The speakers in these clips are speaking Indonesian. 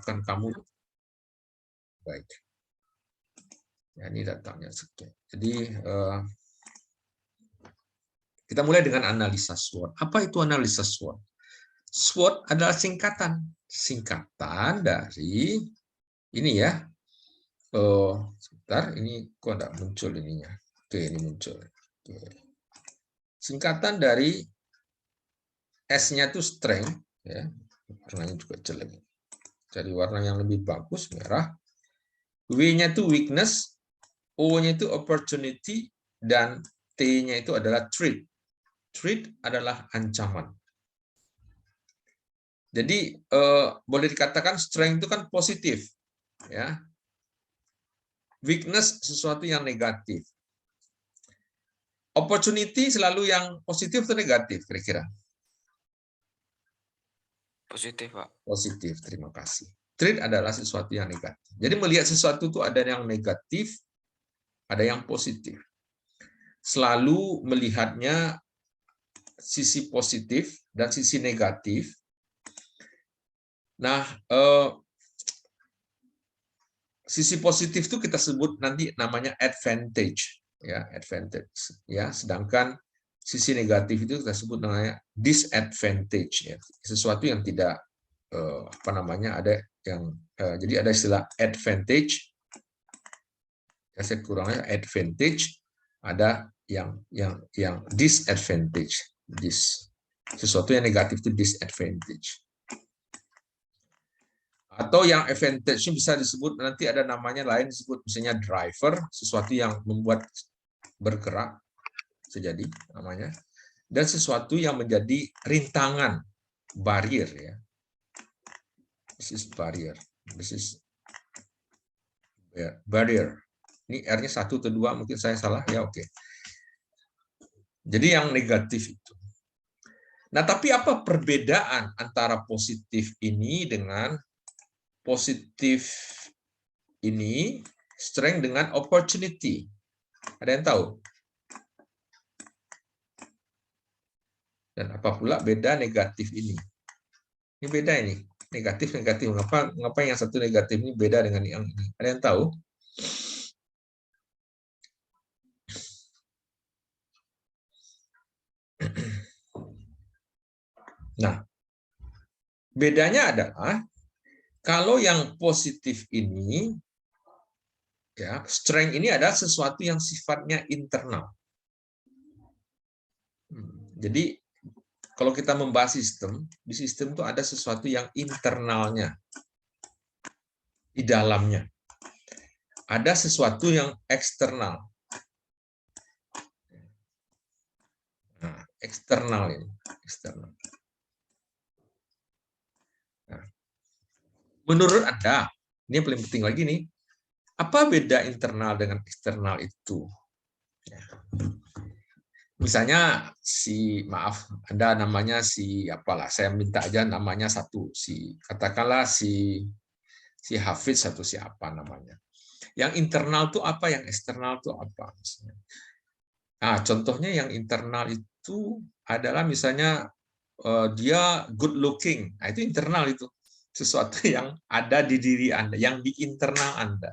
akan kamu baik. Ya, ini datangnya sekian. Jadi kita mulai dengan analisa SWOT. Apa itu analisa SWOT? SWOT adalah singkatan dari ini ya. Sebentar, ini kok enggak muncul ininya. Oke, ini muncul. Oke. Singkatan dari S-nya itu strength, ya. Warnanya juga jelek. Cari warna yang lebih bagus, merah. W-nya itu weakness, O-nya itu opportunity, dan T-nya itu adalah threat. Threat adalah ancaman. Jadi boleh dikatakan strength itu kan positif, ya. Weakness sesuatu yang negatif. Opportunity selalu yang positif atau negatif kira-kira? Positif, Pak. Positif, terima kasih. Threat adalah sesuatu yang negatif. Jadi melihat sesuatu itu ada yang negatif, ada yang positif. Selalu melihatnya sisi positif dan sisi negatif. Nah, sisi positif itu kita sebut nanti namanya advantage, ya, advantage, ya. Sedangkan sisi negatif itu kita sebut namanya disadvantage, ya. Sesuatu yang tidak apa namanya, ada yang jadi ada istilah advantage, ya, saya kurangnya advantage, ada yang disadvantage, sesuatu yang negatif itu disadvantage. Atau yang advantage bisa disebut nanti ada namanya lain, disebut misalnya driver, sesuatu yang membuat bergerak, sejadi namanya, dan sesuatu yang menjadi rintangan, barrier, ya. This is barrier. This is barrier. Ini R-nya 1 atau 2, mungkin saya salah, ya, oke. Jadi yang negatif itu. Nah, tapi apa perbedaan antara positif ini dengan positif ini, strength dengan opportunity? Ada yang tahu? Dan apa pula beda negatif ini? Ini beda ini, negatif-negatif. Mengapa yang satu negatif ini beda dengan yang ini? Ada yang tahu? Nah, bedanya adalah kalau yang positif ini, ya, strength ini adalah sesuatu yang sifatnya internal. Jadi kalau kita membahas sistem, di sistem itu ada sesuatu yang internalnya, di dalamnya. Ada sesuatu yang eksternal. Nah, eksternal ini, eksternal. Nah, menurut Anda, ini yang paling penting lagi nih, apa beda internal dengan eksternal itu? Ya. Misalnya maaf, Anda namanya apalah, saya minta aja namanya satu, katakanlah si Hafiz atau siapa namanya. Yang internal itu apa, yang eksternal itu apa? Misalnya. Nah, contohnya yang internal itu adalah misalnya dia good looking. Nah, itu internal itu. Sesuatu yang ada di diri Anda, yang di internal Anda.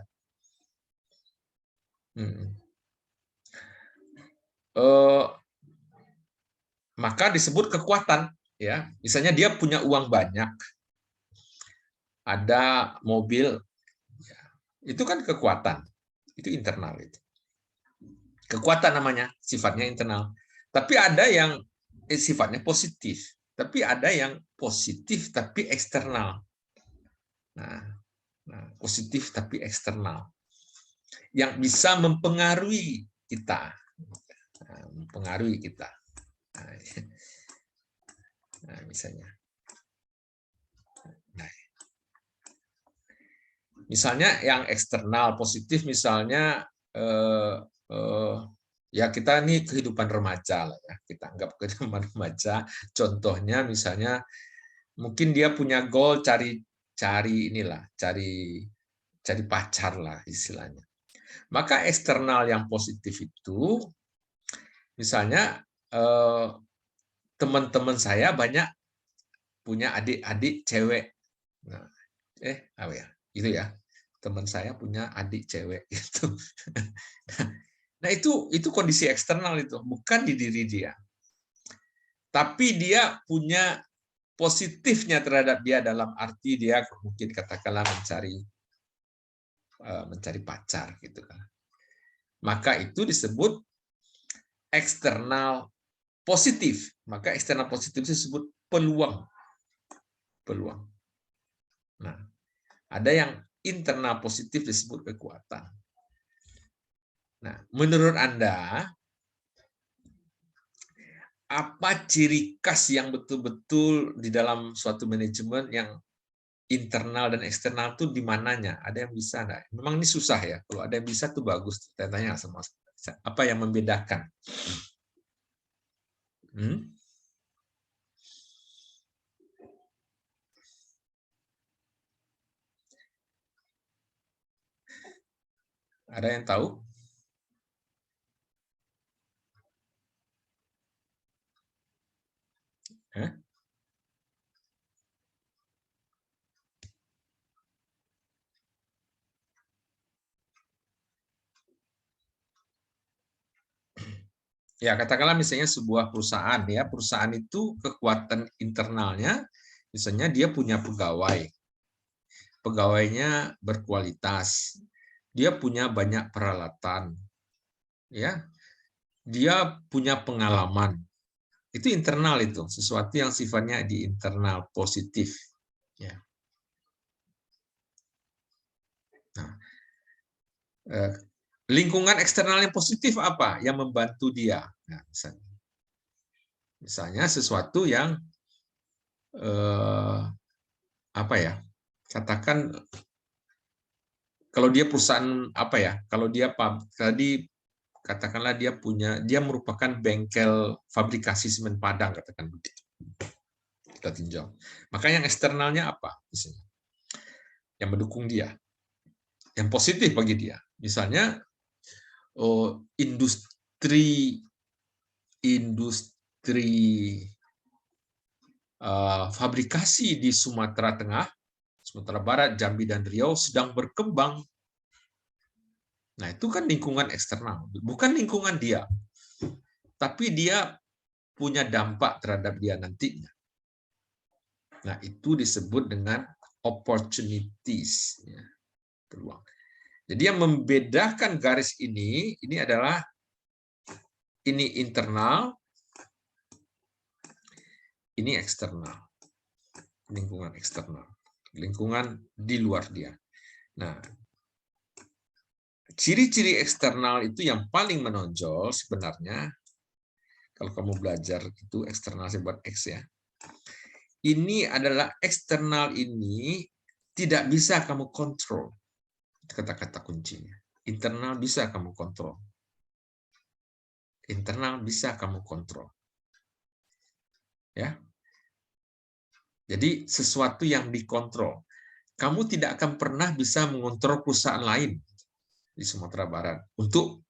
Maka disebut kekuatan. Ya, misalnya dia punya uang banyak, ada mobil, ya, itu kan kekuatan. Itu internal itu. Kekuatan namanya, sifatnya internal. Tapi ada yang sifatnya positif, tapi ada yang positif tapi eksternal. Nah, positif tapi eksternal, yang bisa mempengaruhi kita, mempengaruhi kita. Nah, misalnya, misalnya yang eksternal positif, misalnya ya kita ini kehidupan remaja lah ya, kita anggap kehidupan remaja. Contohnya misalnya mungkin dia punya goal cari pacar lah istilahnya. Maka eksternal yang positif itu misalnya teman-teman saya banyak punya adik-adik cewek. Nah, Apa ya? Itu ya. Teman saya punya adik cewek gitu. Nah, itu kondisi eksternal itu, bukan di diri dia. Tapi dia punya positifnya terhadap dia dalam arti dia mungkin katakanlah mencari pacar gitu kan. Maka itu disebut eksternal positif. Maka eksternal positif disebut peluang. Peluang. Nah, ada yang internal positif disebut kekuatan. Nah, menurut Anda, apa ciri khas yang betul-betul di dalam suatu manajemen yang internal dan eksternal tuh di mananya? Ada yang bisa enggak? Memang ini susah ya. Kalau ada yang bisa tuh bagus. Saya tanya sama apa yang membedakan? Hmm? Ada yang tahu? Hah? Ya, katakanlah misalnya sebuah perusahaan ya, perusahaan itu kekuatan internalnya misalnya dia punya pegawai. Pegawainya berkualitas. Dia punya banyak peralatan. Ya, dia punya pengalaman. Itu internal itu, sesuatu yang sifatnya di internal positif. Ya. Nah, lingkungan eksternal yang positif apa? Yang membantu dia. Nah, misalnya sesuatu yang apa ya? Katakan kalau dia perusahaan apa ya? Kalau dia tadi katakanlah dia merupakan bengkel fabrikasi semen Padang katakan begitu. Kita tinjau. Maka yang eksternalnya apa? Misalnya, yang mendukung dia, yang positif bagi dia. Misalnya industri fabrikasi di Sumatera Tengah, Sumatera Barat, Jambi dan Riau sedang berkembang. Nah, itu kan lingkungan eksternal, bukan lingkungan dia. Tapi dia punya dampak terhadap dia nantinya. Nah, itu disebut dengan opportunities, peluang. Jadi yang membedakan garis ini adalah ini internal, ini eksternal, lingkungan eksternal, lingkungan di luar dia. Nah, ciri-ciri eksternal itu yang paling menonjol sebenarnya, kalau kamu belajar itu eksternal saya buat X ya. Ini adalah eksternal ini tidak bisa kamu kontrol. Kata-kata kuncinya. Internal bisa kamu kontrol. Internal bisa kamu kontrol. Ya. Jadi sesuatu yang dikontrol. Kamu tidak akan pernah bisa mengontrol perusahaan lain di Sumatera Barat untuk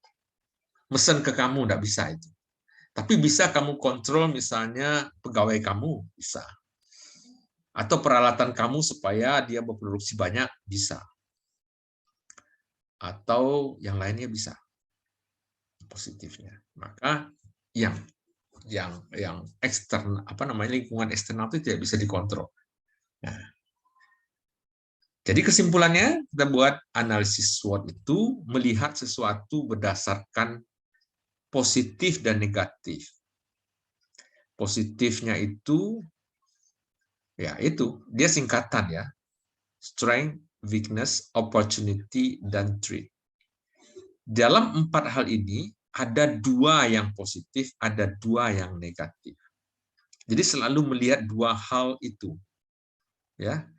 mesen ke kamu, tidak bisa itu. Tapi bisa kamu kontrol misalnya pegawai kamu, bisa. Atau peralatan kamu supaya dia berproduksi banyak, bisa. Atau yang lainnya bisa. Positifnya. Maka yang eksternal, lingkungan eksternal itu tidak bisa dikontrol. Nah, jadi kesimpulannya kita buat analisis SWOT itu melihat sesuatu berdasarkan positif dan negatif. Positifnya itu ya itu dia singkatan ya, strength, weakness, opportunity, dan threat. Dalam 4 hal ini ada 2 yang positif, ada 2 yang negatif. Jadi selalu melihat 2 hal itu. Ya.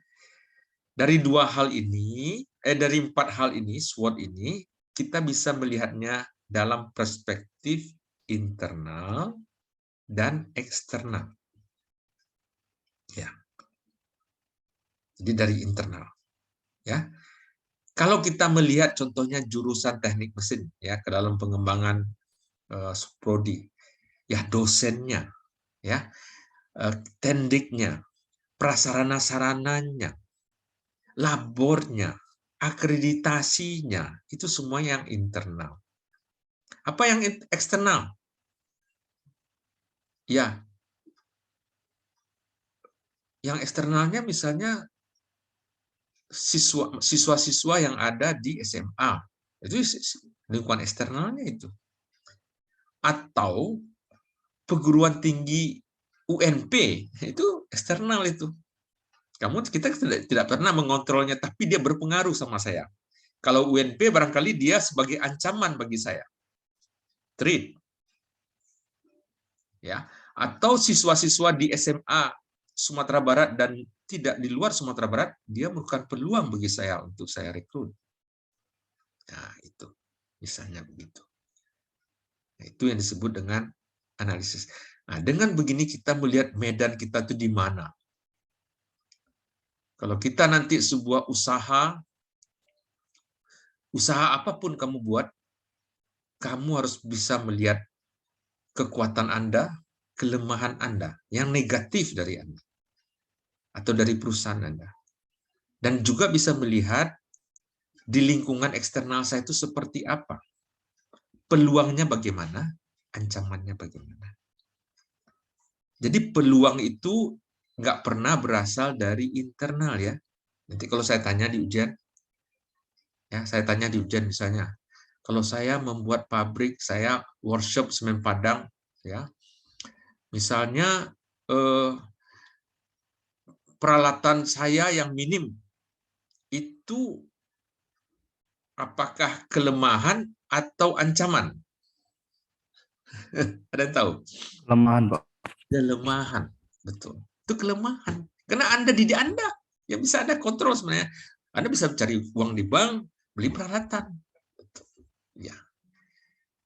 Dari 2 hal ini, dari 4 hal ini, SWOT ini, kita bisa melihatnya dalam perspektif internal dan eksternal. Ya. Jadi dari internal. Ya. Kalau kita melihat contohnya jurusan teknik mesin ya ke dalam pengembangan prodi, ya dosennya, ya tendiknya, prasarana sarananya, labornya, akreditasinya, itu semua yang internal. Apa yang eksternal? Ya, yang eksternalnya misalnya siswa-siswa yang ada di SMA. Itu lingkungan eksternalnya itu. Atau perguruan tinggi UNP, itu eksternal itu. Kita tidak pernah mengontrolnya, tapi dia berpengaruh sama saya. Kalau UNP barangkali dia sebagai ancaman bagi saya. Threat. Ya. Atau siswa-siswa di SMA Sumatera Barat dan tidak di luar Sumatera Barat, dia merupakan peluang bagi saya untuk saya rekrut. Nah, itu. Misalnya begitu. Nah, itu yang disebut dengan analisis. Nah, dengan begini kita melihat medan kita itu di mana. Kalau kita nanti sebuah usaha apapun kamu buat, kamu harus bisa melihat kekuatan Anda, kelemahan Anda, yang negatif dari Anda, atau dari perusahaan Anda. Dan juga bisa melihat di lingkungan eksternal saya itu seperti apa. Peluangnya bagaimana, ancamannya bagaimana. Jadi peluang itu nggak pernah berasal dari internal ya. Nanti kalau saya tanya di ujian, misalnya, kalau saya membuat pabrik, saya workshop semen Padang, ya, misalnya peralatan saya yang minim itu apakah kelemahan atau ancaman? Ada yang tahu? Kelemahan, Pak. Kelemahan, betul. Itu kelemahan. Karena Anda yang bisa Anda kontrol sebenarnya. Anda bisa cari uang di bank, beli peralatan. Betul. Ya.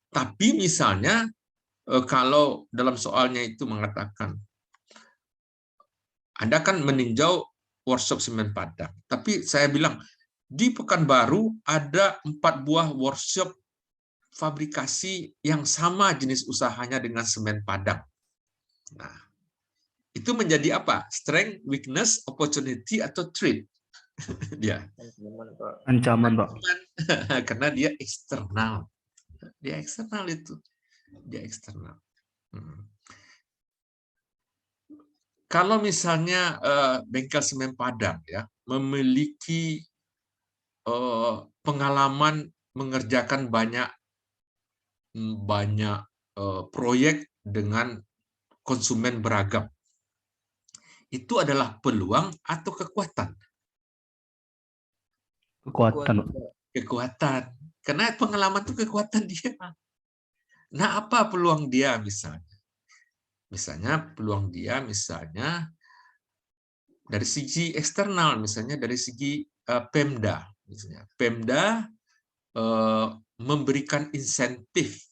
Tapi misalnya kalau dalam soalnya itu mengatakan Anda kan meninjau workshop semen Padang, tapi saya bilang di Pekanbaru ada 4 buah workshop fabrikasi yang sama jenis usahanya dengan semen Padang. Nah, itu menjadi apa? Strength, weakness, opportunity, atau threat? Dia. Ancaman, Pak. Karena dia eksternal. Dia eksternal itu. Dia eksternal. Kalau misalnya bengkel semen Padang ya memiliki pengalaman mengerjakan banyak proyek dengan konsumen beragam, itu adalah peluang atau kekuatan? Kekuatan. Kekuatan. Karena pengalaman itu kekuatan dia. Nah, apa peluang dia misalnya? Misalnya peluang dia misalnya dari segi eksternal, misalnya dari segi Pemda. Misalnya Pemda memberikan insentif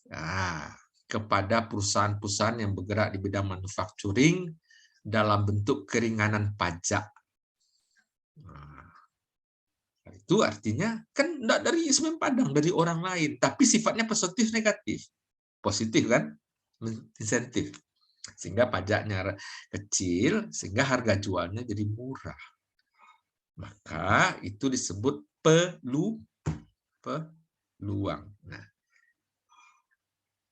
kepada perusahaan-perusahaan yang bergerak di bidang manufacturing dalam bentuk keringanan pajak. Itu artinya kan enggak dari semen Padang, dari orang lain, tapi sifatnya positif negatif. Positif kan? Insentif. Sehingga pajaknya kecil, sehingga harga jualnya jadi murah. Maka itu disebut peluang.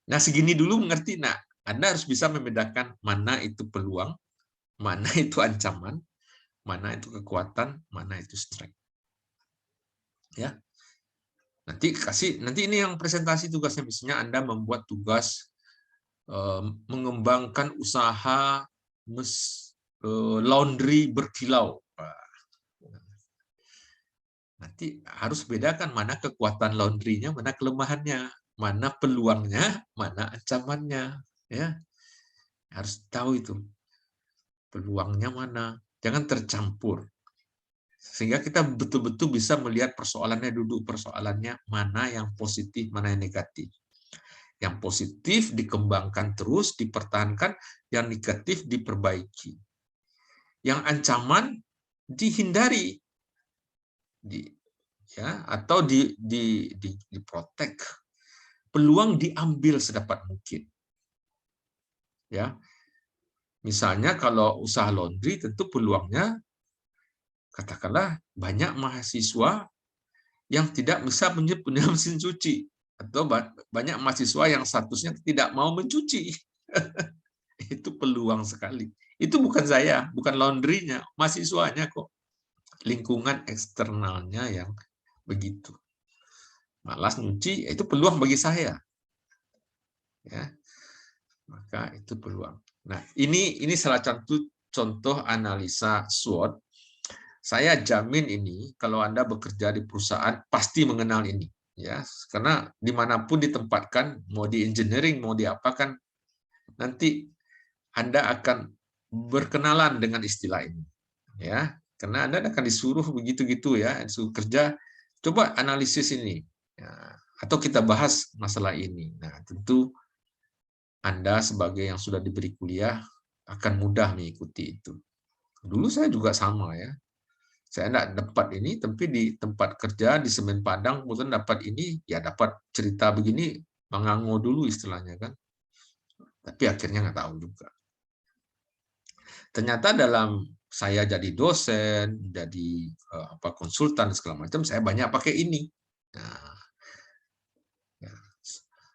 Nah, segini dulu mengerti. Nah, Anda harus bisa membedakan mana itu peluang, mana itu ancaman, mana itu kekuatan, mana itu strength. Ya. Nanti ini yang presentasi tugasnya, misalnya Anda membuat tugas mengembangkan usaha laundry berkilau. Nanti harus bedakan mana kekuatan laundrynya, mana kelemahannya, mana peluangnya, mana ancamannya, ya. Harus tahu itu. Peluangnya mana. Jangan tercampur. Sehingga kita betul-betul bisa melihat persoalannya, duduk persoalannya, mana yang positif, mana yang negatif. Yang positif dikembangkan terus, dipertahankan, yang negatif diperbaiki. Yang ancaman dihindari. Atau diprotek. Peluang diambil sedapat mungkin. Ya. Misalnya kalau usaha laundry tentu peluangnya katakanlah banyak mahasiswa yang tidak bisa punya mesin cuci, atau banyak mahasiswa yang statusnya tidak mau mencuci. Itu peluang sekali. Itu bukan saya, bukan laundry-nya, mahasiswanya kok. Lingkungan eksternalnya yang begitu. Malas nyuci, itu peluang bagi saya. Ya. Maka itu peluang. Nah, ini salah satu contoh analisa SWOT. Saya jamin ini kalau Anda bekerja di perusahaan pasti mengenal ini, ya, karena dimanapun ditempatkan, mau di engineering, mau di apa, kan nanti Anda akan berkenalan dengan istilah ini, ya, karena Anda akan disuruh begitu-gitu, ya, disuruh kerja, coba analisis ini, ya, atau kita bahas masalah ini. Nah, tentu Anda sebagai yang sudah diberi kuliah akan mudah mengikuti itu. Dulu saya juga sama, ya. Saya enggak dapat ini, tapi di tempat kerja di Semen Padang kemudian dapat ini, ya dapat cerita begini, mengango dulu istilahnya, kan. Tapi akhirnya nggak tahu juga. Ternyata dalam saya jadi dosen, jadi konsultan segala macam, saya banyak pakai ini. Nah, ya.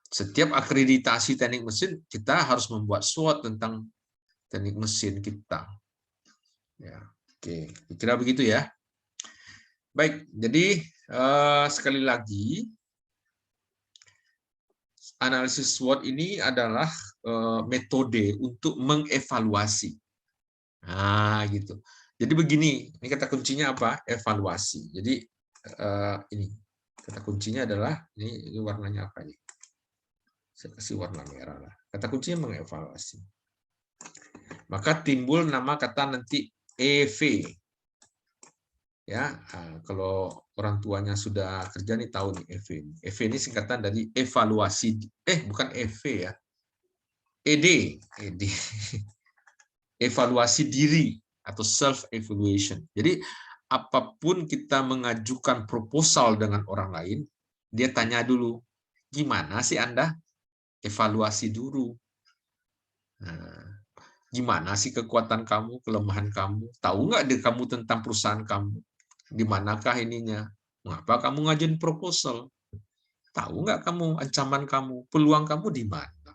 Setiap akreditasi teknik mesin kita harus membuat SWOT tentang teknik mesin kita. Ya, oke, kira begitu, ya. Baik, jadi sekali lagi, analisis SWOT ini adalah metode untuk mengevaluasi. Nah, gitu. Jadi begini, ini kata kuncinya apa? Evaluasi. Jadi ini kata kuncinya adalah ini warnanya apa ini? Saya kasih warna merah lah. Kata kuncinya mengevaluasi. Maka timbul nama kata nanti EV. Ya, kalau orang tuanya sudah kerja nih tahu nih EV. EV ini singkatan dari evaluasi. Bukan EV, ya. ED. Evaluasi diri atau self evaluation. Jadi apapun kita mengajukan proposal dengan orang lain, dia tanya dulu, gimana sih Anda? Evaluasi dulu. Nah, gimana sih kekuatan kamu, kelemahan kamu? Tahu nggak kamu tentang perusahaan kamu? Di manakah ininya? Mengapa kamu ngajuin proposal? Tahu nggak kamu ancaman kamu, peluang kamu di mana?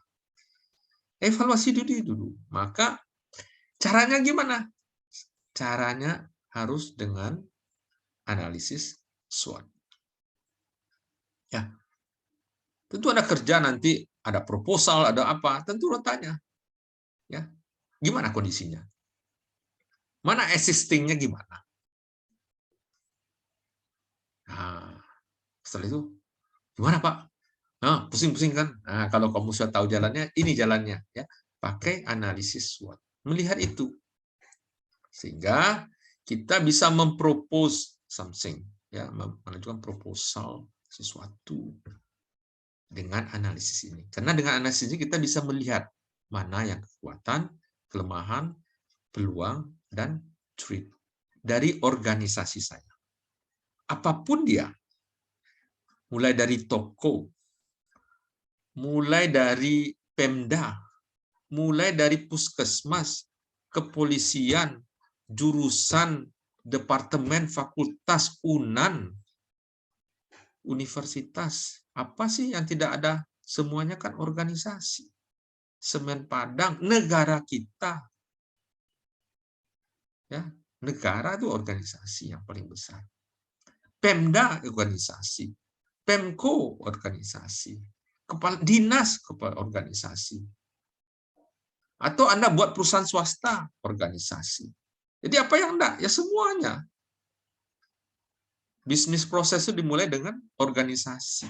Evaluasi dulu. Maka caranya gimana? Caranya harus dengan analisis SWOT. Ya, tentu ada kerja nanti, ada proposal, ada apa, tentu lo tanya, ya, gimana kondisinya? Mana existing-nya gimana? Nah, setelah itu, gimana Pak? Nah, pusing-pusing kan? Nah, kalau kamu sudah tahu jalannya, ini jalannya, ya. Pakai analisis SWOT. Melihat itu. Sehingga kita bisa mempropose something, ya, mengajukan proposal sesuatu dengan analisis ini. Karena dengan analisis ini kita bisa melihat mana yang kekuatan, kelemahan, peluang, dan threat dari organisasi saya. Apapun dia, mulai dari toko, mulai dari Pemda, mulai dari puskesmas, kepolisian, jurusan, departemen, fakultas, UNAN, universitas. Apa sih yang tidak ada? Semuanya kan organisasi. Semen Padang, negara kita. Ya, negara itu organisasi yang paling besar. Pemda organisasi, Pemko organisasi, kepala dinas kepala organisasi. Atau Anda buat perusahaan swasta organisasi. Jadi apa yang enggak? Ya semuanya. Bisnis proses itu dimulai dengan organisasi.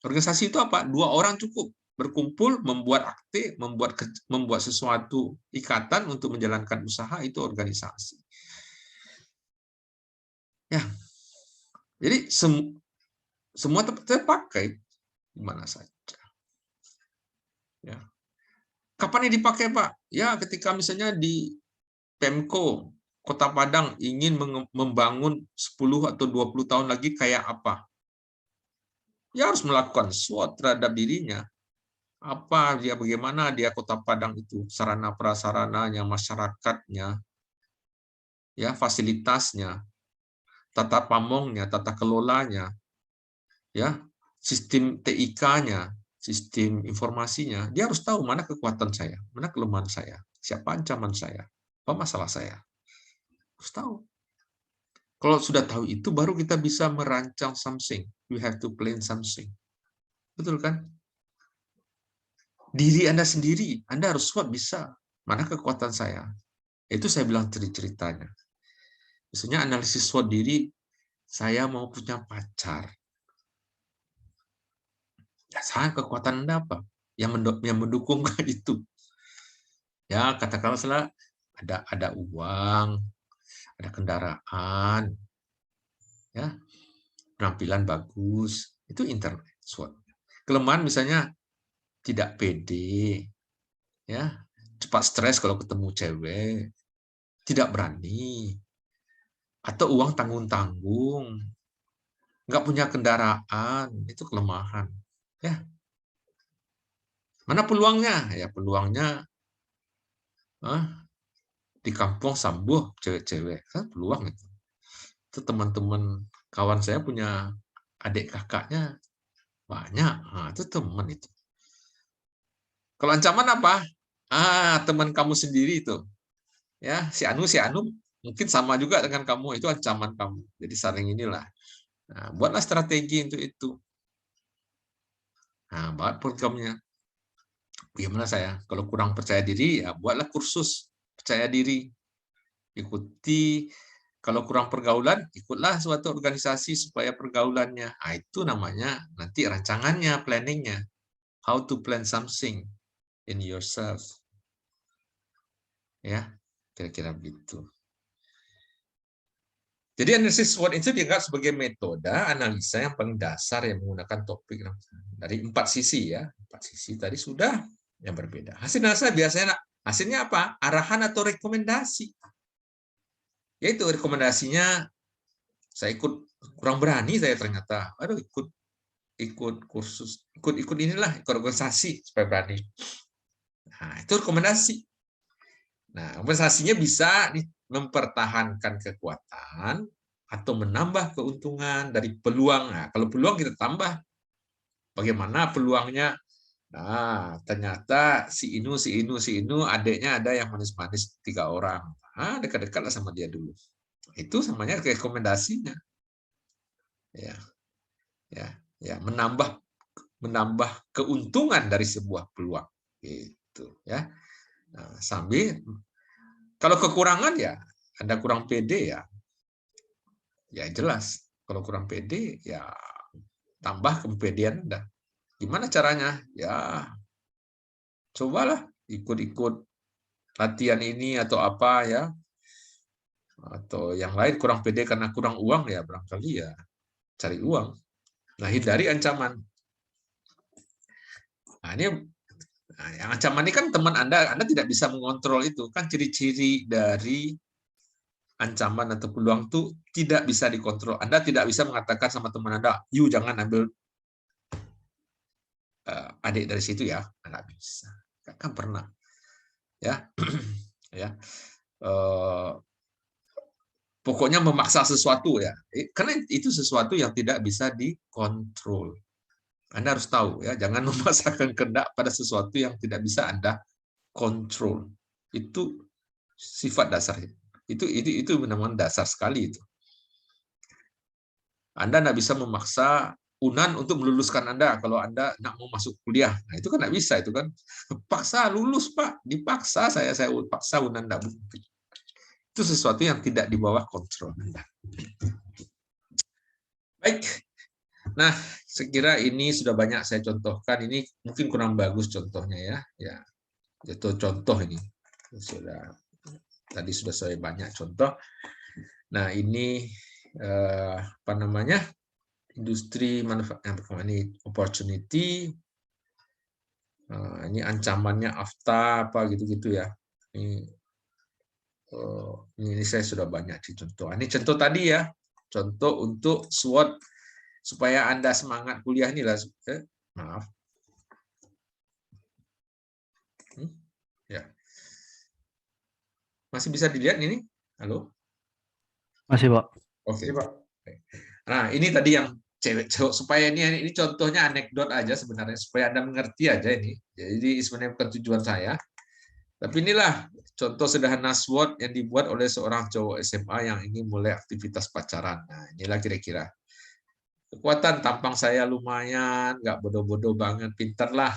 Organisasi itu apa? 2 orang cukup. Berkumpul, membuat akte, membuat sesuatu ikatan untuk menjalankan usaha, itu organisasi. Ya, jadi semua terpakai di mana saja. Ya. Kapan ini dipakai, Pak? Ya, ketika misalnya di Pemko Kota Padang ingin membangun 10 atau 20 tahun lagi kayak apa? Ya harus melakukan SWOT terhadap dirinya. Apa dia, bagaimana dia Kota Padang itu, sarana prasarananya, masyarakatnya, ya fasilitasnya, tata pamongnya, tata kelolanya, ya sistem TIK-nya, sistem informasinya. Dia harus tahu mana kekuatan saya, mana kelemahan saya, siapa ancaman saya, apa masalah saya. Harus tahu. Kalau sudah tahu itu, baru kita bisa merancang something. You have to plan something. Betul kan? Diri Anda sendiri, Anda harus SWOT bisa. Mana kekuatan saya? Itu saya bilang ceritanya. Misalnya analisis SWOT diri, saya mau punya pacar. Ya, saya kekuatan Anda apa? Yang mendukung itu. Ya, katakanlah salah ada uang, ada kendaraan, ya, penampilan bagus, itu internal SWOT. Kelemahan misalnya tidak pede, ya, cepat stres kalau ketemu cewek, tidak berani, atau uang tanggung-tanggung, nggak punya kendaraan, itu kelemahan. Ya, mana peluangnya? Ya peluangnya di kampung sambuh cewek-cewek, kan peluang itu. Itu teman-teman kawan saya punya adik kakaknya banyak, itu teman itu. Kalau ancaman apa? Teman kamu sendiri itu, ya si Anu mungkin sama juga dengan kamu, itu ancaman kamu. Jadi saling inilah. Nah, buatlah strategi untuk itu. Nah, buat programnya. Bagaimana saya? Kalau kurang percaya diri, ya buatlah kursus percaya diri. Ikuti. Kalau kurang pergaulan, ikutlah suatu organisasi supaya pergaulannya. Nah, itu namanya nanti rancangannya, planningnya. How to plan something in yourself. Ya, kira-kira begitu. Jadi analisis SWOT itu dianggap sebagai metode analisa yang paling dasar yang menggunakan topik dari 4 sisi ya. 4 sisi tadi sudah yang berbeda. Hasil analisa biasanya hasilnya apa? Arahan atau rekomendasi. Yaitu rekomendasinya saya kurang berani saya ternyata. Aduh ikut kursus, ikut inilah, ikut organisasi supaya berani. Nah, itu rekomendasi. Nah, rekomendasinya bisa mempertahankan kekuatan atau menambah keuntungan dari peluang. Nah, kalau peluang kita tambah, bagaimana peluangnya? Nah, ternyata si Inu, adiknya ada yang manis-manis 3 orang. Dekat-dekatlah sama dia dulu. Itu samanya rekomendasinya. Ya, ya, menambah keuntungan dari sebuah peluang. Gitu, ya. Nah, sambil kalau kekurangan ya, Anda kurang pede ya jelas. Kalau kurang pede ya tambah kepedean Anda. Gimana caranya? Ya cobalah ikut-ikut latihan ini atau apa ya. Atau yang lain kurang pede karena kurang uang ya barangkali ya cari uang. Nah, hindari ancaman. Nah, yang ancaman ini kan teman Anda tidak bisa mengontrol itu. Kan ciri-ciri dari ancaman atau peluang itu tidak bisa dikontrol. Anda tidak bisa mengatakan sama teman Anda, "You jangan ambil adik dari situ ya." Nggak bisa. Kan pernah. Ya. Ya. Pokoknya memaksa sesuatu ya. Karena itu sesuatu yang tidak bisa dikontrol. Anda harus tahu ya, jangan memaksakan kehendak pada sesuatu yang tidak bisa Anda kontrol. Itu sifat dasar. Itu benar-benar dasar sekali itu. Anda tidak bisa memaksa Unan untuk meluluskan Anda kalau Anda nak mau masuk kuliah. Nah, itu kan tidak bisa itu kan. Paksa lulus, Pak. Dipaksa saya paksa Unan tidak mungkin. Itu sesuatu yang tidak di bawah kontrol Anda. Baik. Nah, sekira ini sudah banyak saya contohkan. Ini mungkin kurang bagus contohnya ya. Ya, itu contoh ini. Tadi sudah saya banyak contoh. Nah, ini apa namanya? Industri manufaktur ini opportunity. Ini ancamannya AFTA apa gitu-gitu ya. Ini saya sudah banyak dicontoh. Ini contoh tadi ya. Contoh untuk SWOT supaya Anda semangat kuliah inilah. Maaf. Ya. Masih bisa dilihat ini? Halo? Masih, Pak. Oke, Pak. Nah, ini tadi yang cewek cowok, supaya ini contohnya anekdot aja sebenarnya, supaya Anda mengerti aja ini. Jadi sebenarnya bukan tujuan saya. Tapi inilah contoh sederhana SWOT yang dibuat oleh seorang cowok SMA yang ingin mulai aktivitas pacaran. Nah, inilah kira-kira. Kekuatan tampang saya lumayan, nggak bodoh-bodoh banget, pinter lah.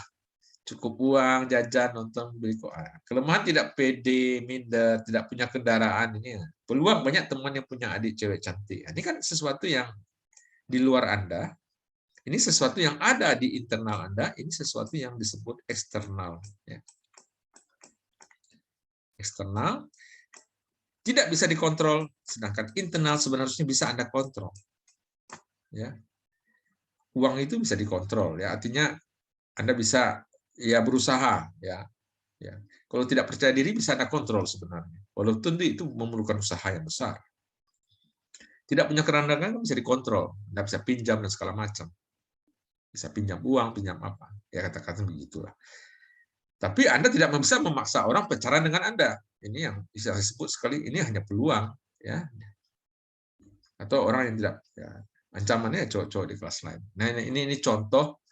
Cukup uang, jajan, nonton, beli kok. Kelemahan tidak pede, minder, tidak punya kendaraan. Ini peluang banyak teman yang punya adik cewek cantik. Ini kan sesuatu yang di luar Anda, ini sesuatu yang ada di internal Anda, ini sesuatu yang disebut eksternal. Ya. Eksternal tidak bisa dikontrol, sedangkan internal sebenarnya bisa Anda kontrol. Ya. Uang itu bisa dikontrol, ya artinya Anda bisa ya berusaha, ya. Ya. Kalau tidak percaya diri bisa Anda kontrol sebenarnya. Walaupun itu memerlukan usaha yang besar. Tidak punya kerendahan bisa dikontrol, Anda bisa pinjam dan segala macam. Bisa pinjam uang, pinjam apa, ya kata-kata begitulah. Tapi Anda tidak bisa memaksa orang pacaran dengan Anda. Ini yang bisa disebut sekali, ini hanya peluang, ya. Atau orang yang tidak, ya, ancamannya cowok-cowok di kelas lain. Nah, ini contoh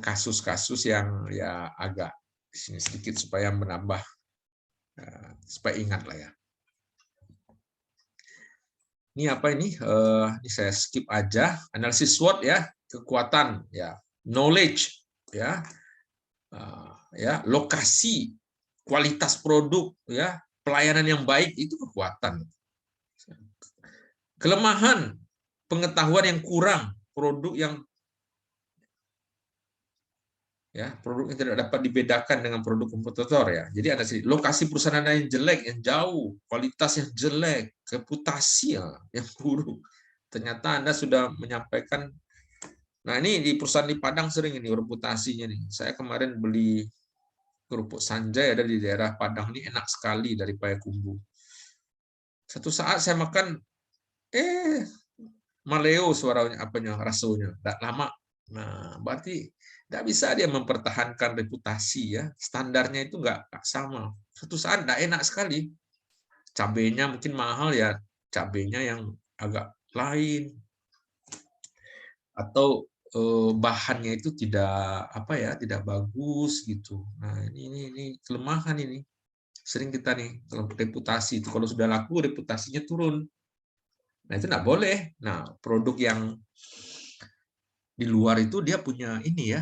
kasus-kasus yang ya agak di sini sedikit supaya menambah, supaya ingat lah ya. Ini apa ini? Ini saya skip aja. Analisis SWOT ya, kekuatan ya, knowledge ya, ya, lokasi, kualitas produk ya, pelayanan yang baik itu kekuatan. Kelemahan, pengetahuan yang kurang, produk yang tidak dapat dibedakan dengan produk kompetitor ya. Jadi ada sih lokasi perusahaan Anda yang jelek, yang jauh, kualitas yang jelek, reputasi yang buruk. Ternyata Anda sudah menyampaikan. Nah, ini di perusahaan di Padang sering ini reputasinya nih. Saya kemarin beli kerupuk Sanjay ada di daerah Padang ini, enak sekali dari Payakumbuh. Satu saat saya makan, maleo suaranya, rasanya, tidak lama. Nah, berarti nggak bisa dia mempertahankan reputasi ya, standarnya itu nggak sama. Suatu saat nggak enak sekali. Cabenya mungkin mahal ya, cabenya yang agak lain, atau bahannya itu tidak bagus gitu. Nah, ini kelemahan ini. Sering kita nih kalau reputasi itu kalau sudah laku reputasinya turun. Nah, itu nggak boleh. Nah, produk yang di luar itu dia punya ini ya,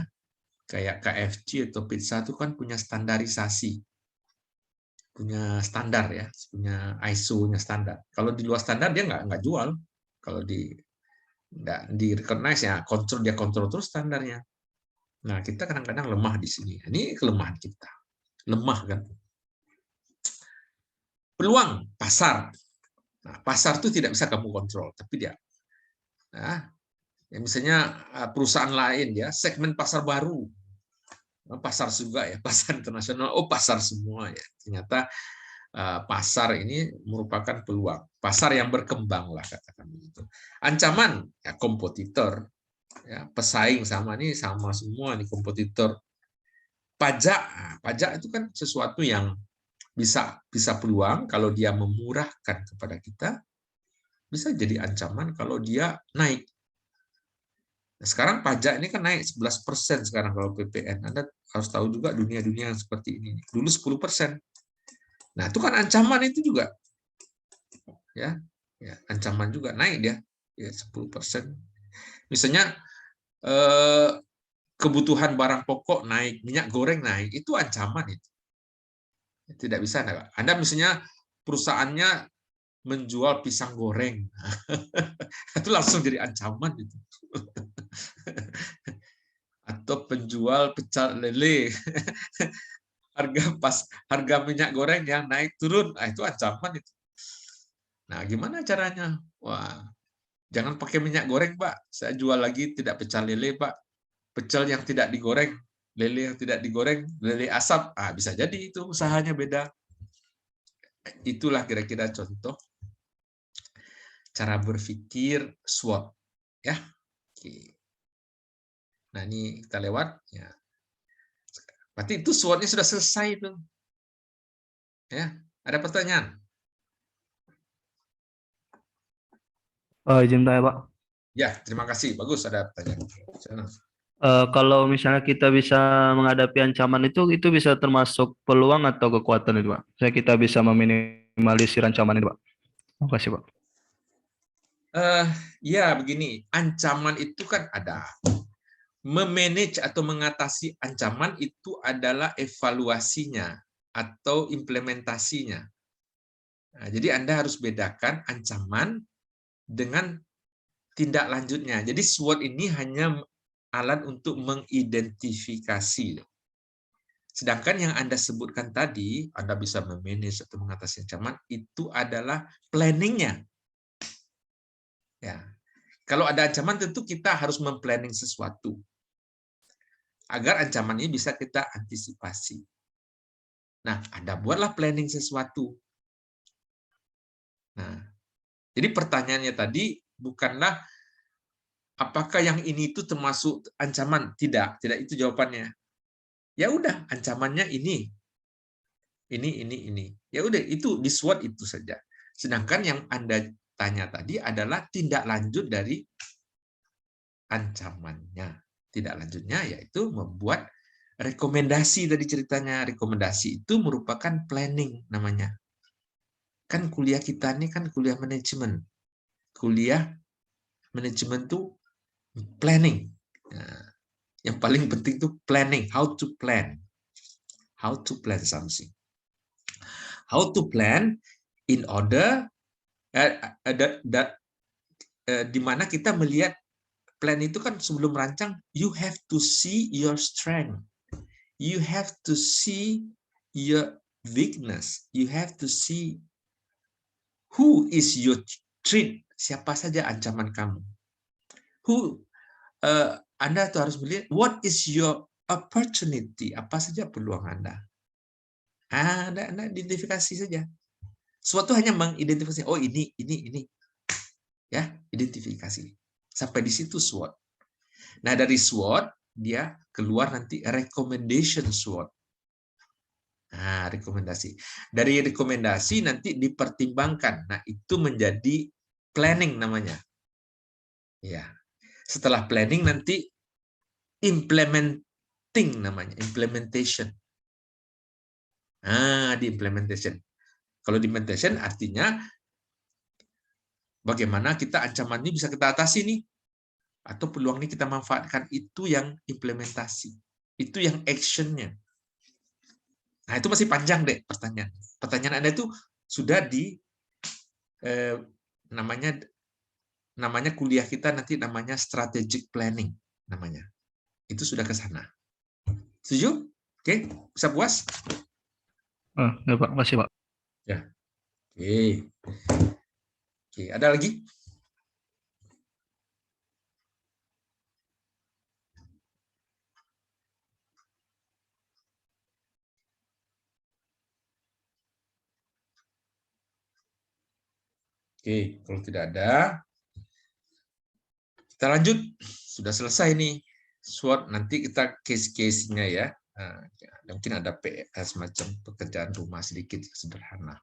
kayak KFC atau pizza itu kan punya standarisasi, punya standar ya, punya ISO-nya standar. Kalau di luar standar dia nggak jual. Kalau nggak di recognize ya, dia kontrol terus standarnya. Nah, kita kadang-kadang lemah di sini. Ini kelemahan kita, lemah kan. Peluang pasar. Nah, pasar itu tidak bisa kamu kontrol, tapi dia. Nah, ya misalnya perusahaan lain ya, segmen pasar baru, pasar juga ya, pasar internasional, pasar semua ya. Ternyata pasar ini merupakan peluang, pasar yang berkembang lah katakan begitu. Ancaman ya kompetitor, ya pesaing sama semua nih kompetitor. Pajak itu kan sesuatu yang bisa peluang kalau dia memurahkan kepada kita, bisa jadi ancaman kalau dia naik. Nah, sekarang pajak ini kan naik 11% sekarang kalau PPN. Anda harus tahu juga dunia-dunia yang seperti ini. Dulu 10%. Nah, itu kan ancaman itu juga. Ya, ancaman juga naik dia. Ya, 10%. Misalnya kebutuhan barang pokok naik, minyak goreng naik, itu ancaman itu. Tidak bisa Anda misalnya perusahaannya menjual pisang goreng. Itu langsung jadi ancaman itu. Atau penjual pecel lele. harga minyak goreng yang naik turun, itu ancaman itu. Nah, gimana caranya? Wah, jangan pakai minyak goreng, Pak. Saya jual lagi tidak pecel lele, Pak. Pecel yang tidak digoreng, lele yang tidak digoreng, lele asap. Bisa jadi itu usahanya beda. Itulah kira-kira contoh cara berpikir SWOT. Ya. Oke. Nah, ini kita lewat. Ya. Berarti itu SWOT-nya sudah selesai itu. Ya. Ada pertanyaan? Izin tanya, Pak. Ya, terima kasih. Bagus ada pertanyaan. Sana. Kalau misalnya kita bisa menghadapi ancaman itu bisa termasuk peluang atau kekuatan itu, Pak? Saya kita bisa meminimalisir ancaman itu, Pak. Terima kasih, Pak. Ya, begini, ancaman itu kan ada. Memanage atau mengatasi ancaman itu adalah evaluasinya atau implementasinya. Nah, jadi Anda harus bedakan ancaman dengan tindak lanjutnya. Jadi SWOT ini hanya alat untuk mengidentifikasi. Sedangkan yang Anda sebutkan tadi, Anda bisa memanage atau mengatasi ancaman, itu adalah planningnya. Ya. Kalau ada ancaman, tentu kita harus memplanning sesuatu. Agar ancaman ini bisa kita antisipasi. Nah, Anda buatlah planning sesuatu. Nah, jadi pertanyaannya tadi bukanlah apakah yang ini itu termasuk ancaman? Tidak itu jawabannya. Ya udah, ancamannya ini. Ini. Ya udah, itu di SWOT itu saja. Sedangkan yang Anda tanya tadi adalah tindak lanjut dari ancamannya. Tindak lanjutnya yaitu membuat rekomendasi tadi ceritanya. Rekomendasi itu merupakan planning namanya. Kan kuliah kita ini kan kuliah manajemen. Kuliah manajemen tuh planning. Nah, yang paling penting tuh planning, how to plan. How to plan something. How to plan in order di mana kita melihat plan itu kan sebelum rancang, you have to see your strength. You have to see your weakness. You have to see who is your threat. Siapa saja ancaman kamu. Anda tuh harus melihat what is your opportunity. Apa saja peluang Anda. Anda identifikasi saja. Suatu hanya mengidentifikasi, oh ini. Ya, identifikasi. Sampai di situ SWOT. Nah, dari SWOT dia keluar nanti recommendation SWOT. Nah, rekomendasi. Dari rekomendasi nanti dipertimbangkan. Nah, itu menjadi planning namanya. Ya. Setelah planning nanti implementing namanya, implementation. Nah, di implementation. Kalau di implementation artinya bagaimana kita ancaman ini bisa kita atasi nih, atau peluang ini kita manfaatkan, itu yang implementasi, itu yang actionnya. Nah, itu masih panjang deh pertanyaan. Pertanyaan Anda itu sudah di namanya kuliah kita nanti namanya strategic planning namanya. Itu sudah ke sana. Setuju? Oke, bisa puas? Ya, Pak. Makasih, Pak. Ya. Oke, ada lagi? Oke, kalau tidak ada, kita lanjut. Sudah selesai nih SWOT. Nanti kita case-case-nya ya. Nah, mungkin ada semacam pekerjaan rumah sedikit sederhana.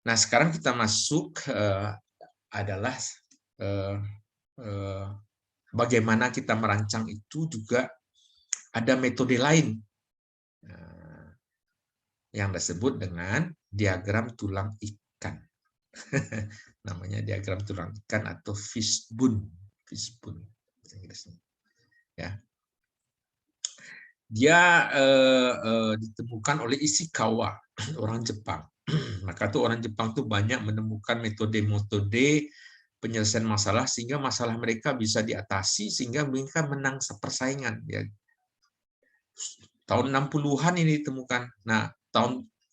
Nah, sekarang kita masuk adalah bagaimana kita merancang itu juga ada metode lain yang disebut dengan diagram tulang ikan. Namanya diagram tulang ikan atau fishbone. Ya. Dia ditemukan oleh Ishikawa, orang Jepang. Maka tuh orang Jepang tuh banyak menemukan metode-metode penyelesaian masalah sehingga masalah mereka bisa diatasi sehingga mereka menang persaingan. Ya. Tahun 60-an ini ditemukan. Nah,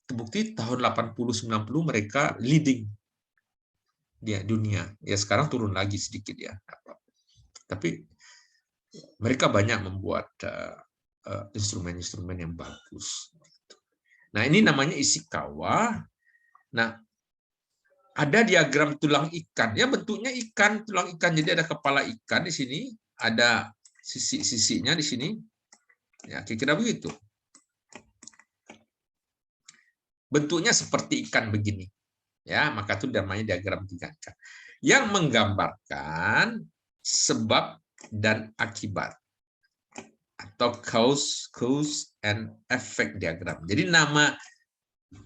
terbukti tahun 80-90 mereka leading di dunia. Ya sekarang turun lagi sedikit ya. Tapi mereka banyak membuat instrumen-instrumen yang bagus. Nah, ini namanya Ishikawa. Nah, ada diagram tulang ikan. Ya, bentuknya ikan, tulang ikan. Jadi ada kepala ikan di sini, ada sisi-sisinya di sini. Ya, kira-kira begitu. Bentuknya seperti ikan begini. Ya, maka itu namanya diagram tulang ikan. yang menggambarkan sebab dan akibat atau cause and effect diagram. Jadi nama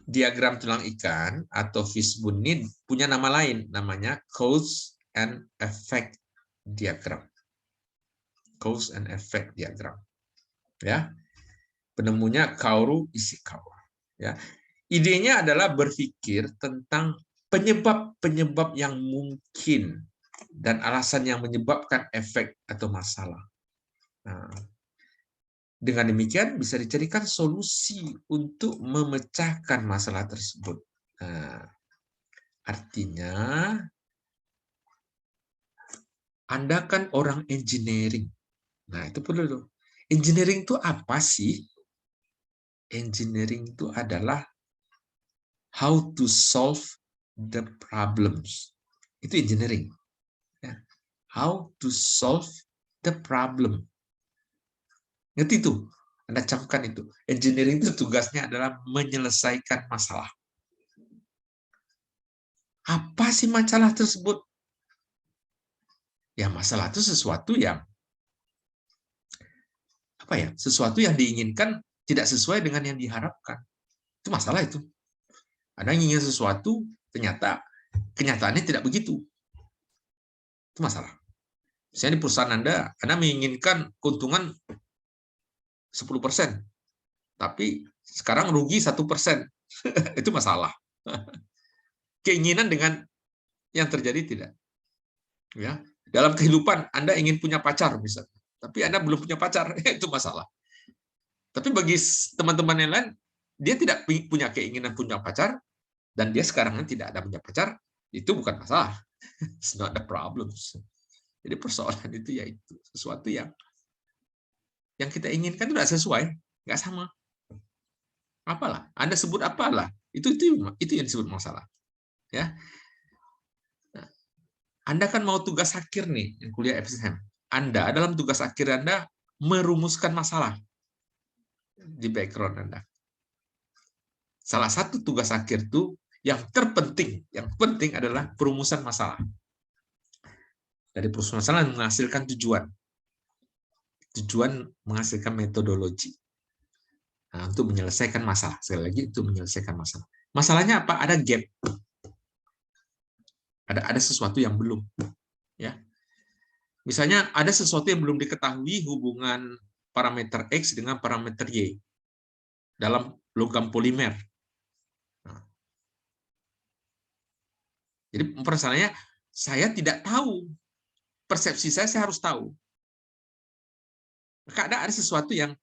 diagram tulang ikan atau fishbone ini punya nama lain, namanya cause and effect diagram. Cause and effect diagram. Ya. Penemunya Kaoru Ishikawa. Ya. Idenya adalah berpikir tentang penyebab-penyebab yang mungkin dan alasan yang menyebabkan efek atau masalah. Nah, dengan demikian bisa dicarikan solusi untuk memecahkan masalah tersebut. Nah, artinya Anda kan orang engineering. Nah, itu perlu tuh. Engineering itu apa sih? Engineering itu adalah how to solve the problems. Itu engineering. Ya. How to solve the problem. Ngerti itu? Anda camkan itu. Engineering itu tugasnya adalah menyelesaikan masalah. Apa sih masalah tersebut? Ya, masalah itu sesuatu yang sesuatu yang diinginkan tidak sesuai dengan yang diharapkan. Itu masalah itu. Anda ingin sesuatu, ternyata kenyataannya tidak begitu. Itu masalah. Misalnya di perusahaan Anda menginginkan keuntungan 10%, tapi sekarang rugi 1%. Itu masalah. Keinginan dengan yang terjadi tidak. Ya, dalam kehidupan Anda ingin punya pacar misalnya, tapi Anda belum punya pacar, itu masalah. Tapi bagi teman-teman yang lain, dia tidak punya keinginan punya pacar, dan dia sekarang tidak ada punya pacar, itu bukan masalah. It's not a problem. Jadi persoalan itu yaitu sesuatu yang kita inginkan tidak sesuai, nggak sama. Apalah, Anda sebut apalah, itu yang disebut masalah. Ya, nah, Anda kan mau tugas akhir nih, yang kuliah FSM. Anda dalam tugas akhir Anda merumuskan masalah di background Anda. Salah satu tugas akhir itu yang terpenting, yang penting adalah perumusan masalah. Dari perumusan masalah menghasilkan tujuan. Tujuan menghasilkan metodologi. Nah, untuk menyelesaikan masalah. Sekali lagi, itu menyelesaikan masalah. Masalahnya apa? Ada gap. Ada sesuatu yang belum. Ya. Misalnya ada sesuatu yang belum diketahui hubungan parameter X dengan parameter Y dalam logam polimer. Nah. Jadi permasalahannya, saya tidak tahu. Persepsi saya harus tahu. Maka ada sesuatu yang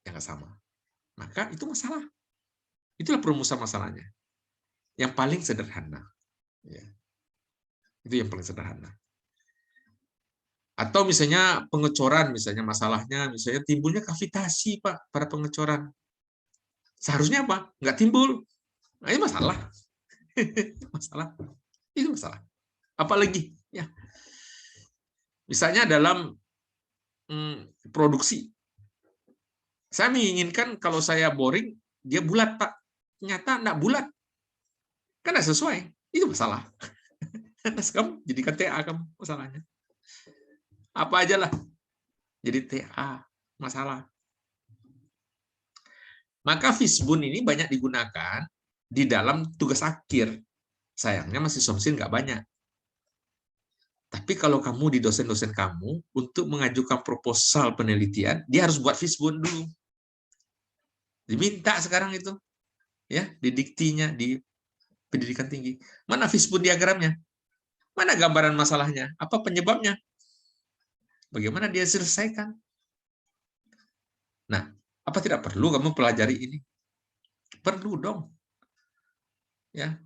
nggak sama. Maka itu masalah. Itulah perumusan masalahnya. Yang paling sederhana. Ya. Itu yang paling sederhana. Atau misalnya pengecoran, misalnya masalahnya, misalnya timbulnya kavitasi, Pak, pada pengecoran. Seharusnya apa? Nggak timbul. Nah, ini masalah. Masalah. Itu masalah. Apalagi? Ya. Misalnya dalam produksi. Saya menginginkan kalau saya boring, dia bulat, Pak. Ternyata nggak bulat. Kan nggak sesuai. Itu masalah. Kamu jadikan TA kamu masalahnya. Apa aja lah. Jadi TA masalah. Maka fishbone ini banyak digunakan di dalam tugas akhir. Sayangnya masih somsin nggak banyak. Tapi kalau kamu di dosen-dosen kamu untuk mengajukan proposal penelitian, dia harus buat fishbone dulu. Diminta sekarang itu, ya, di diktinya di pendidikan tinggi. Mana fishbone diagramnya? Mana gambaran masalahnya? Apa penyebabnya? Bagaimana dia selesaikan? Nah, apa tidak perlu kamu pelajari ini? Perlu dong. Ya.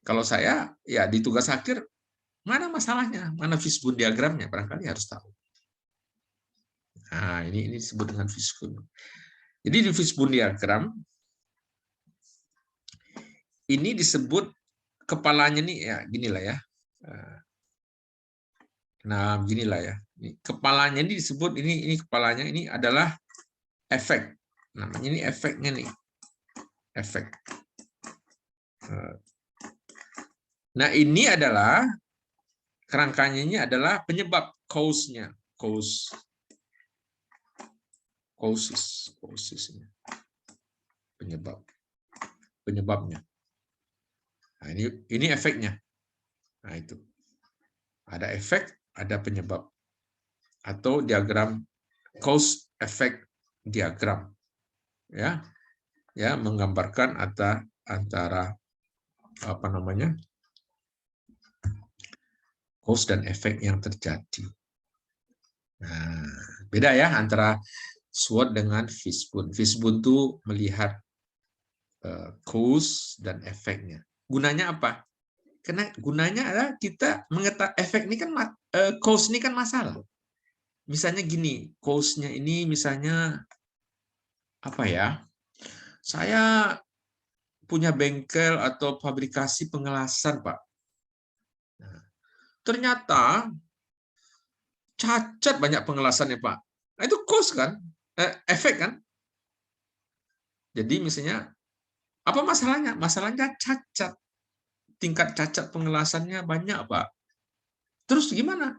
Kalau saya ya di tugas akhir mana masalahnya? Mana fishbone diagramnya? Barangkali harus tahu. Nah, ini disebut dengan fishbone. Jadi di fishbone diagram ini disebut kepalanya nih ya ginilah ya. Nah, beginilah ya. Kepalanya ini disebut ini kepalanya ini adalah efek. Namanya ini efeknya nih. Efek. Nah, ini adalah kerangkanya, ini adalah penyebab, cause-nya, causes, penyebabnya. Nah, ini efeknya. Nah, itu. Ada efek, ada penyebab. Atau diagram cause effect diagram. Ya. Ya, menggambarkan antara apa namanya? Cause dan efek yang terjadi. Nah, beda ya antara SWOT dengan Fishbone. Fishbone itu melihat cause dan efeknya. Gunanya apa? Karena gunanya adalah kita mengetahui efek ini kan cause ini kan masalah. Misalnya gini, cause-nya ini misalnya apa ya? Saya punya bengkel atau fabrikasi pengelasan, Pak. Nah, ternyata cacat banyak pengelasannya, Pak. Nah, itu cause kan? Efek kan? Jadi misalnya apa masalahnya? Masalahnya cacat. Tingkat cacat pengelasannya banyak, Pak. Terus gimana?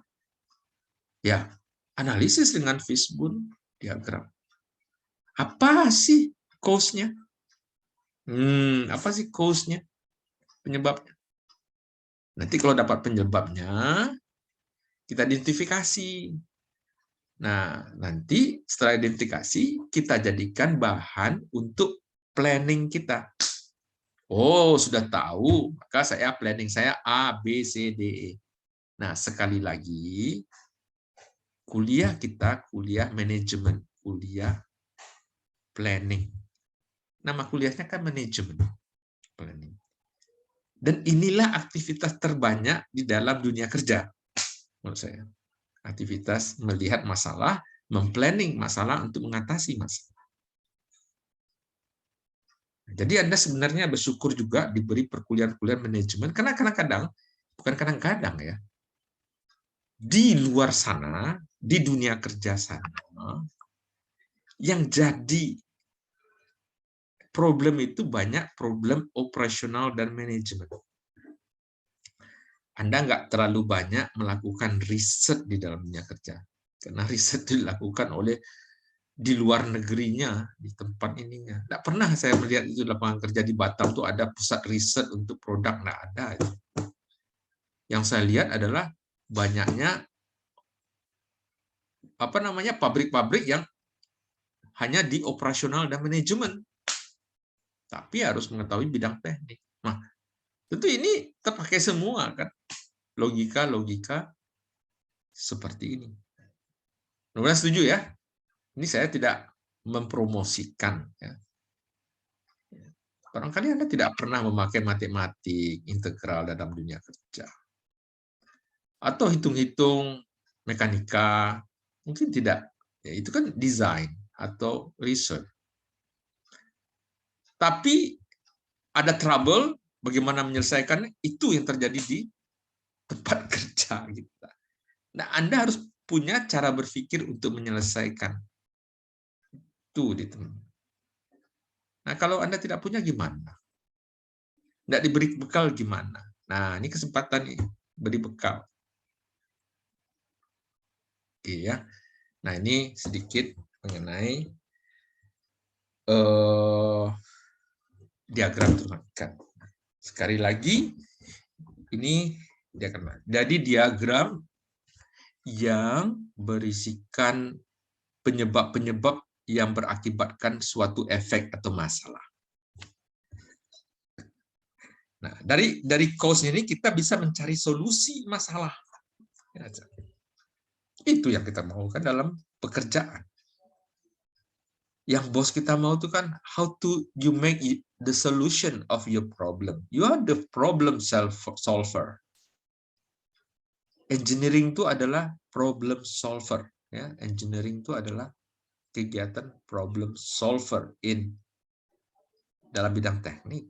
Ya, analisis dengan Fishbone diagram. Apa sih cause-nya? Apa sih cause-nya? Penyebabnya. Nanti kalau dapat penyebabnya, kita identifikasi. Nah, nanti setelah identifikasi, kita jadikan bahan untuk planning kita. Oh, sudah tahu, maka saya planning saya A, B, C, D, E. Nah, sekali lagi, kuliah kita, kuliah manajemen, kuliah planning. Nama kuliahnya kan manajemen planning. Dan inilah aktivitas terbanyak di dalam dunia kerja, menurut saya. Aktivitas melihat masalah, memplanning masalah untuk mengatasi masalah. Jadi Anda sebenarnya bersyukur juga diberi perkuliahan-perkuliahan manajemen, karena kadang-kadang, bukan kadang-kadang ya, di luar sana, di dunia kerja sana, yang jadi problem itu banyak problem operasional dan manajemen. Anda nggak terlalu banyak melakukan riset di dalam dunia kerja, karena riset itu dilakukan oleh di luar negerinya, di tempat ininya. Nggak pernah saya melihat itu lapangan kerja di Batam tuh ada pusat riset untuk produk, nggak ada. Yang saya lihat adalah banyaknya apa namanya pabrik-pabrik yang hanya di operasional dan manajemen, tapi harus mengetahui bidang teknik. Nah, tentu ini terpakai semua kan, logika-logika seperti ini. Mudah-mudahan setuju ya. Ini saya tidak mempromosikan. Ya. Barangkali Anda tidak pernah memakai matematik integral dalam dunia kerja. Atau hitung-hitung mekanika, mungkin tidak. Ya, itu kan desain atau research. Tapi ada trouble, bagaimana menyelesaikannya, itu yang terjadi di tempat kerja kita. Nah, Anda harus punya cara berpikir untuk menyelesaikan. Itu di teman. Nah, kalau Anda tidak punya gimana? Tidak diberi bekal gimana? Nah, ini kesempatan nih, beri bekal. Oke ya. Nah, ini sedikit mengenai diagram terangkat. Sekali lagi, ini diagram. Jadi diagram yang berisikan penyebab-penyebab yang berakibatkan suatu efek atau masalah. Nah, dari cause ini kita bisa mencari solusi masalah. Itu yang kita mau kan dalam pekerjaan. Yang bos kita mau itu kan how to you make the solution of your problem. You are the problem solver. Engineering itu adalah problem solver. Ya, engineering itu adalah kegiatan problem solver dalam bidang teknik.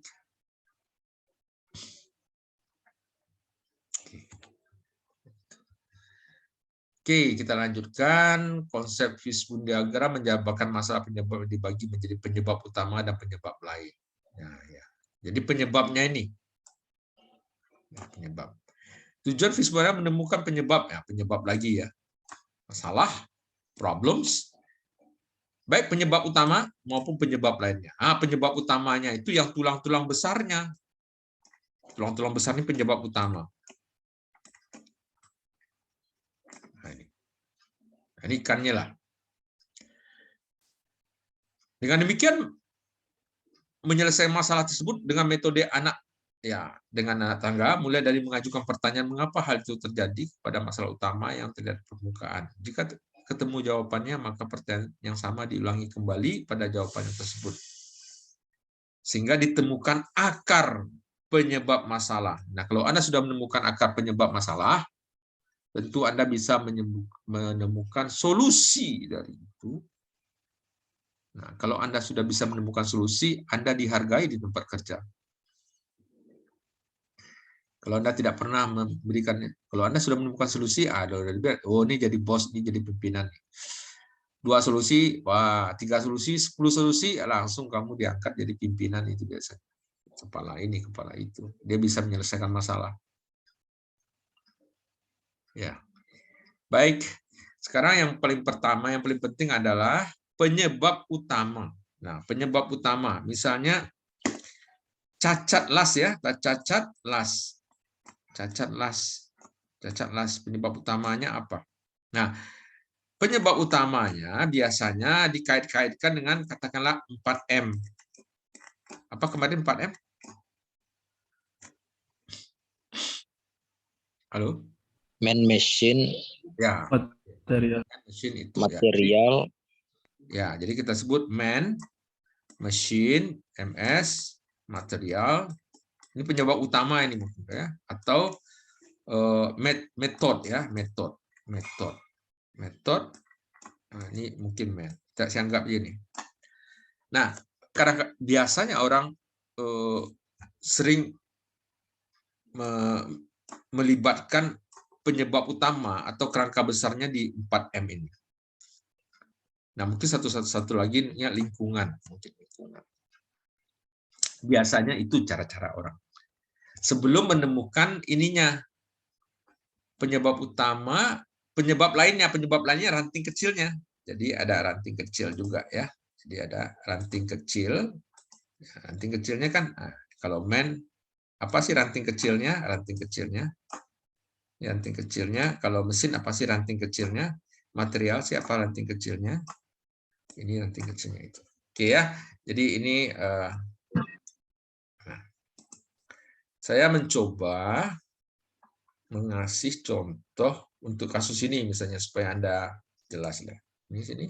Oke, kita lanjutkan. Konsep Fishbone diagram menjabarkan masalah penyebab dibagi menjadi penyebab utama dan penyebab lain. Ya. Jadi penyebabnya ini. Penyebab. Tujuan Fishbone menemukan penyebab, ya, penyebab lagi ya, masalah, problems, baik penyebab utama maupun penyebab lainnya. Penyebab utamanya itu yang tulang-tulang besarnya. Tulang-tulang besar ini penyebab utama. Ini ikannya lah. Dengan demikian, menyelesaikan masalah tersebut dengan metode anak, ya, dengan anak tangga, mulai dari mengajukan pertanyaan mengapa hal itu terjadi pada masalah utama yang terlihat di permukaan. Jika ketemu jawabannya, maka pertanyaan yang sama diulangi kembali pada jawabannya tersebut. Sehingga ditemukan akar penyebab masalah. Nah, kalau Anda sudah menemukan akar penyebab masalah, tentu Anda bisa menemukan solusi dari itu. Nah, kalau Anda sudah bisa menemukan solusi, Anda dihargai di tempat kerja. Kalau Anda tidak pernah memberikannya, kalau Anda sudah menemukan solusi, oh ini jadi bos, ini jadi pimpinan. 2 solusi, wah, 3 solusi, 10 solusi, langsung kamu diangkat jadi pimpinan itu biasanya. Kepala ini, kepala itu. Dia bisa menyelesaikan masalah. Ya. Baik. Sekarang yang paling pertama, yang paling penting adalah penyebab utama. Nah, penyebab utama, misalnya cacat las ya, cacat las. Cacat las. Cacat las, penyebab utamanya apa? Nah, penyebab utamanya biasanya dikait-kaitkan dengan katakanlah 4M. Apa kemarin 4M? Halo? Man, machine, Ya. Material. Machine itu material, ya. Jadi kita sebut man, machine, MS, material. Ini penyebab utama ini mungkin ya. Atau metode ya, metode. Nah, ini mungkin man. Saya anggap ini. Nah, karena biasanya orang sering melibatkan penyebab utama atau kerangka besarnya di 4M ini. Nah, mungkin satu lagi ya lingkungan, mungkin lingkungan. Biasanya itu cara-cara orang. Sebelum menemukan ininya penyebab utama, penyebab lainnya ranting kecilnya. Jadi ada ranting kecil juga ya. Jadi ada ranting kecil. Ranting kecilnya kan kalau man apa sih ranting kecilnya? Ranting kecilnya kalau mesin apa sih ranting kecilnya? Material siapa ranting kecilnya? Ini ranting kecilnya itu. Oke ya. Jadi ini saya mencoba mengasih contoh untuk kasus ini misalnya supaya Anda jelas ya. Ini sini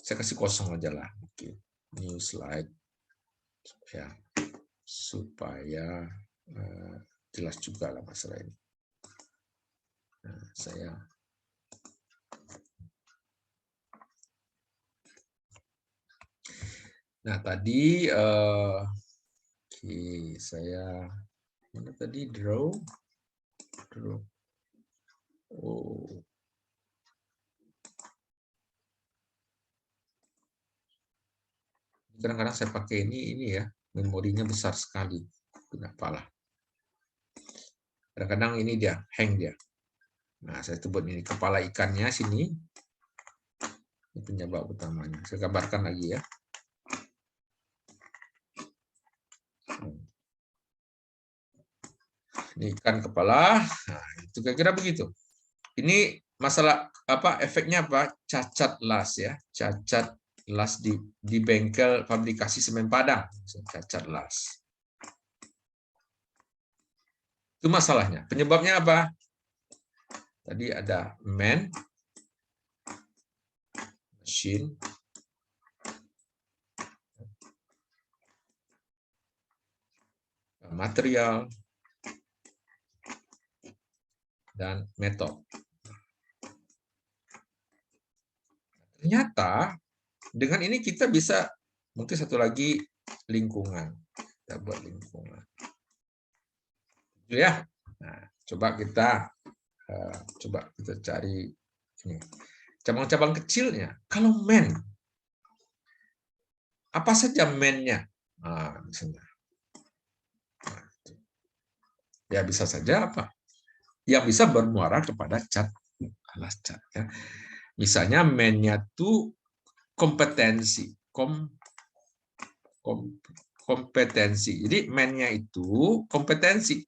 saya kasih kosong aja lah. Oke. New slide ya supaya jelas juga lah masalah ini. Nah, tadi saya mana tadi draw. Oh. Kadang-kadang saya pakai ini ya, memorinya besar sekali. Kenapalah. Kadang-kadang ini dia, hang dia. Nah, saya sebut ini kepala ikannya sini. Ini penyebab utamanya. Saya gambarkan lagi ya. Ini ikan kepala. Nah, itu kira-kira begitu. Ini masalah apa? Efeknya apa? Cacat las ya. Cacat las di bengkel fabrikasi semen Padang. Cacat las. Itu masalahnya. Penyebabnya apa? Tadi ada man, machine, material, dan metode. Ternyata dengan ini kita bisa mungkin satu lagi lingkungan. Kita buat lingkungan. Ya. Nah, coba kita cari ini. Cabang-cabang kecilnya. Kalau man, apa saja man-nya? Nah, misalnya. Ya bisa saja apa? Yang bisa bermuara kepada cat alas cat. Ya. Misalnya main-nya tuh kompetensi, kompetensi. Jadi main-nya itu kompetensi.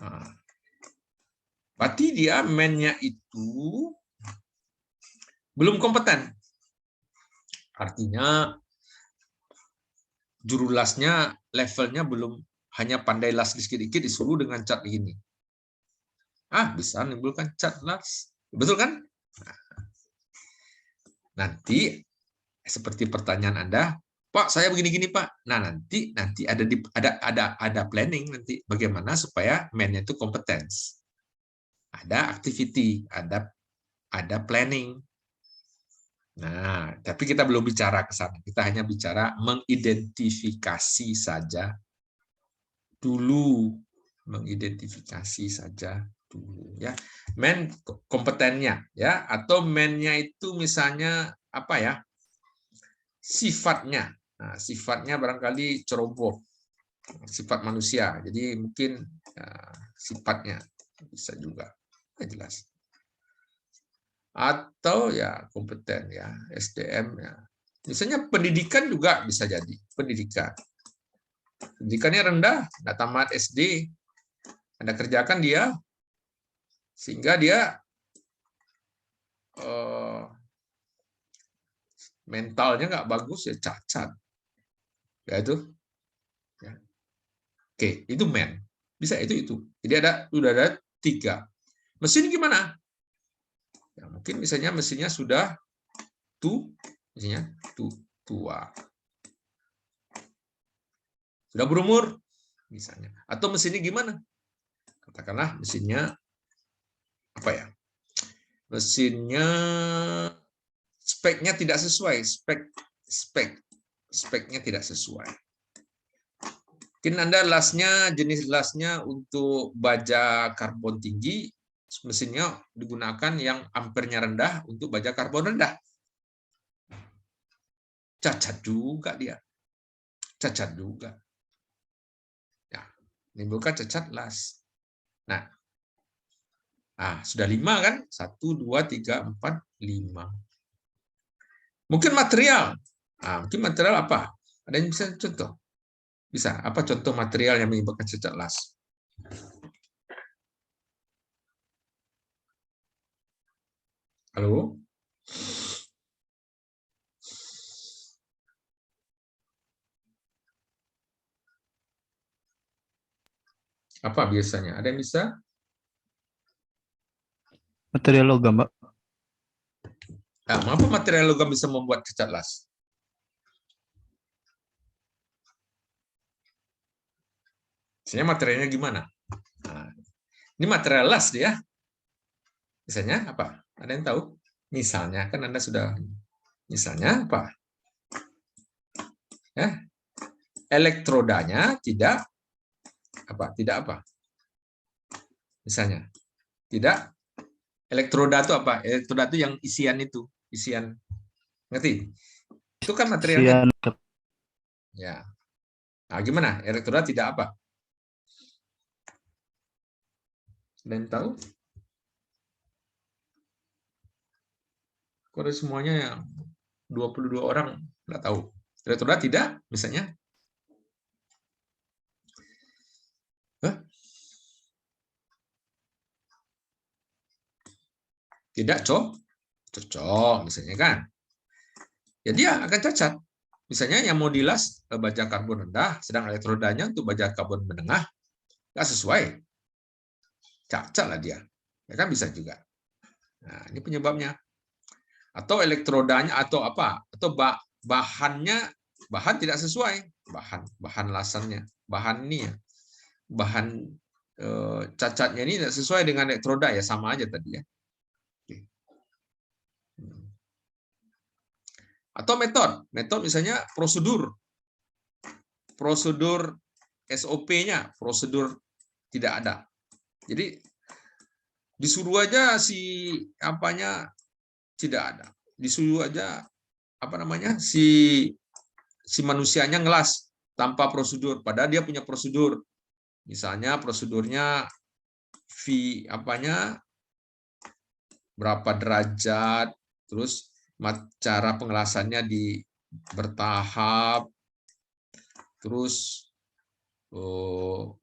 Nah, berarti dia main-nya itu belum kompeten. Artinya juru lasnya levelnya belum, hanya pandai las dikit-dikit disuruh dengan cat begini. Bisa menimbulkan cat las. Betul kan? Nanti seperti pertanyaan Anda, Pak, saya begini-gini, Pak. Nah, nanti ada planning nanti bagaimana supaya man-nya itu kompetens. Ada activity, ada planning. Nah, tapi kita belum bicara ke sana. Kita hanya bicara mengidentifikasi saja dulu, mengidentifikasi saja dulu ya. Man kompetennya ya, atau man-nya itu misalnya apa ya? Sifatnya. Nah, sifatnya barangkali ceroboh. Sifat manusia. Jadi mungkin sifatnya bisa juga jelas. Atau ya kompeten ya, SDM ya. Misalnya pendidikan juga bisa jadi, pendidikan. Pendidikannya rendah, nggak tamat SD, Anda kerjakan dia, sehingga dia mentalnya nggak bagus, ya cacat. Ya itu. Ya. Oke, itu man. Bisa itu. Jadi sudah ada 3. Mesin gimana? Ya, mungkin misalnya mesinnya sudah tua. Sudah berumur misalnya. Atau mesinnya gimana? Katakanlah mesinnya apa ya? Mesinnya speknya tidak sesuai, speknya tidak sesuai. Mungkin Anda jenis lasnya untuk baja karbon tinggi, mesinnya digunakan yang ampernya rendah untuk baja karbon rendah. Cacat juga dia. Cacat juga. Ya, menimbulkan cacat las. Nah, sudah 5 kan? 1, 2, 3, 4, 5. Mungkin material. Mungkin material apa? Ada yang bisa contoh? Bisa. Apa contoh material yang menyebabkan cacat las? Halo? Apa biasanya? Ada yang bisa? Material logam, Pak. Mengapa material logam bisa membuat cacat las? Misalnya materialnya gimana? Ini material las dia. Misalnya apa? Ada yang tahu? Misalnya kan Anda sudah. Misalnya apa? Ya, elektrodanya tidak apa? Misalnya tidak. Elektroda itu apa? Elektroda itu yang isian. Ngerti? Itu kan materialnya. Ya. Nah, gimana? Elektroda tidak apa? Ada yang tahu? Kok ada semuanya yang 22 orang nggak tahu? Elektroda tidak, misalnya? Tidak cocok, misalnya kan? Ya dia akan cacat. Misalnya yang mau dilas baja karbon rendah, sedang elektrodanya untuk baja karbon menengah, nggak sesuai. Cacat lah dia. Ya kan bisa juga. Nah, ini penyebabnya. Atau elektrodanya atau apa? Atau bahan tidak sesuai. Bahan lasannya. Bahan ini ya. Bahan cacatnya ini tidak sesuai dengan elektroda, ya sama aja tadi ya. Atau metode misalnya prosedur SOP-nya, prosedur tidak ada. Jadi disuruh aja tidak ada. Disuruh aja si manusianya ngelas, tanpa prosedur, padahal dia punya prosedur. Misalnya prosedurnya berapa derajat, terus cara pengelasannya bertahap, terus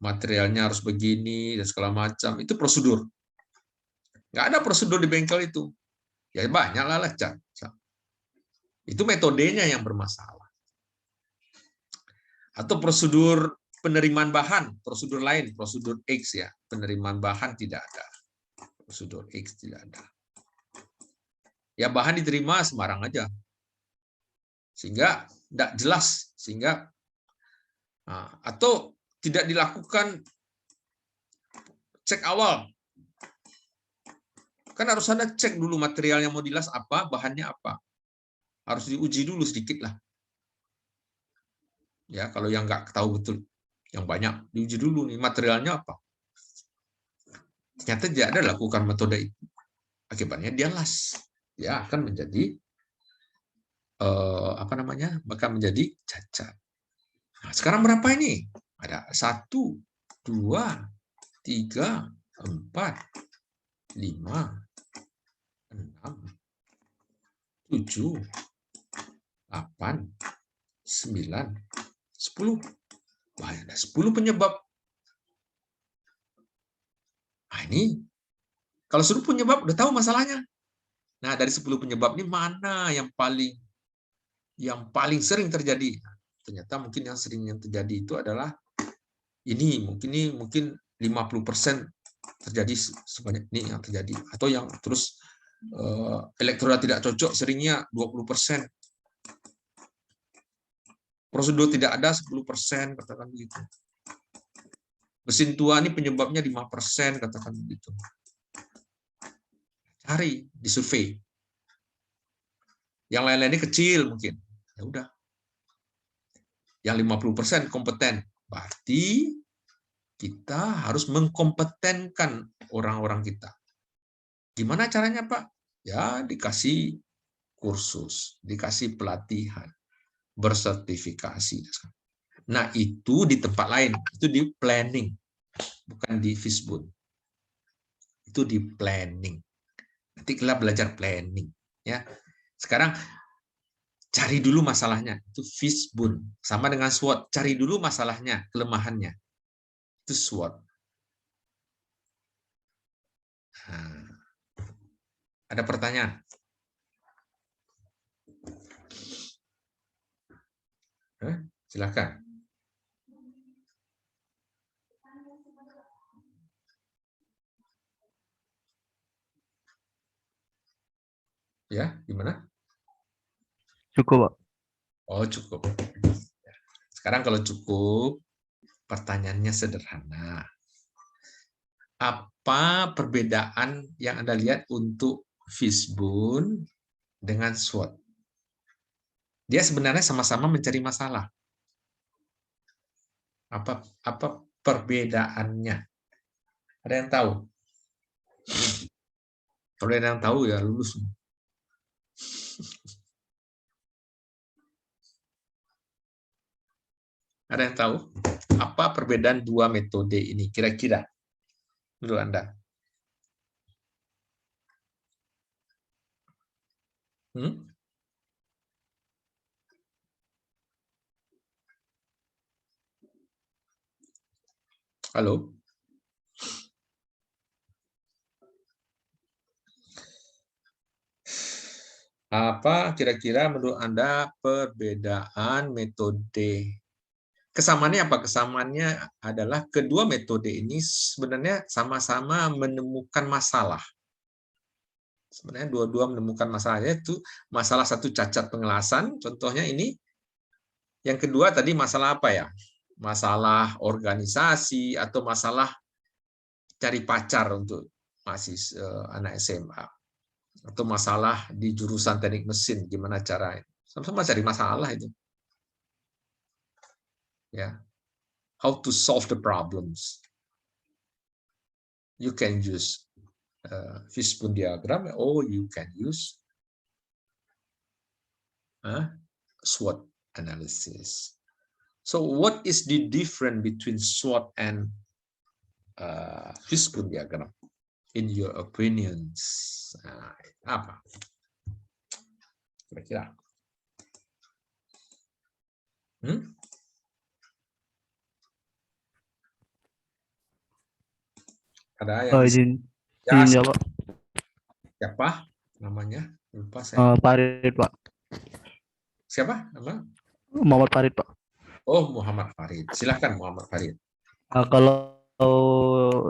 materialnya harus begini dan segala macam. Itu prosedur. Nggak ada prosedur di bengkel itu. Ya banyak lah Cak. Itu metodenya yang bermasalah. Atau prosedur penerimaan bahan, prosedur lain, prosedur X ya. Penerimaan bahan tidak ada. Prosedur X tidak ada. Ya bahan diterima sembarang aja. Sehingga tidak jelas, atau tidak dilakukan cek awal. Kan harus ada cek dulu material yang mau dilas apa, bahannya apa. Harus diuji dulu sedikit lah. Ya, kalau yang nggak tahu betul, yang banyak diuji dulu nih materialnya apa. Ternyata tidak ada lakukan metode itu. Akibatnya dia las. Dia akan menjadi bakal menjadi cacat. Nah, sekarang berapa ini? Ada 1, 2, 3, 4, 5, 6, 7, 8, 9, 10. Wah, ada 10 penyebab. Nah, ini kalau 10 penyebab udah tahu masalahnya. Nah, dari 10 penyebab ini mana yang paling sering terjadi? Ternyata mungkin yang sering terjadi itu adalah ini mungkin 50% terjadi sebanyak ini yang terjadi, atau yang terus elektroda tidak cocok seringnya 20%. Prosedur tidak ada 10%, katakan begitu. Mesin tua ini penyebabnya 5%, katakan begitu. Cari, disurvei. Yang lain-lainnya kecil mungkin. Ya udah. Yang 50% kompeten. Berarti kita harus mengkompetenkan orang-orang kita. Gimana caranya, Pak? Ya, dikasih kursus, dikasih pelatihan, bersertifikasi. Nah, itu di tempat lain, itu di planning, bukan di Fishbone. Itu di planning. Nanti kita belajar planning, ya. Sekarang cari dulu masalahnya, itu Fishbone. Sama dengan SWOT, cari dulu masalahnya, kelemahannya. Itu SWOT. Nah, ada pertanyaan? Silakan. Ya, gimana? Cukup, Pak. Oh, cukup. Sekarang kalau cukup, pertanyaannya sederhana. Apa perbedaan yang Anda lihat untuk Fishbone dengan SWOT? Dia sebenarnya sama-sama mencari masalah. Apa perbedaannya? Ada yang tahu? Kalau ada yang tahu ya lulus. Ada yang tahu? Apa perbedaan dua metode ini kira-kira menurut Anda? Halo? Apa kira-kira menurut Anda perbedaan metode? Kesamaannya apa? Kesamaannya adalah kedua metode ini sebenarnya sama-sama menemukan masalah. Sebenarnya dua-dua menemukan masalahnya, itu masalah satu cacat pengelasan, contohnya ini. Yang kedua tadi masalah apa ya? Masalah organisasi atau masalah cari pacar untuk anak SMA. Atau masalah di jurusan teknik mesin, gimana cara sama-sama cari masalah itu. Ya. How to solve the problems. You can use Fishbone diagram, or you can use SWOT analysis. So what is the difference between SWOT and fishbone diagram in your opinions? Nah, apa? Kira-kira? Ada yang bisa? Izin Ya, jawab. siapa namanya? Lupa saya. Farid, Pak. Siapa nama? Muhammad Farid, Pak. Oh, Muhammad Farid. Silahkan Muhammad Farid. Kalau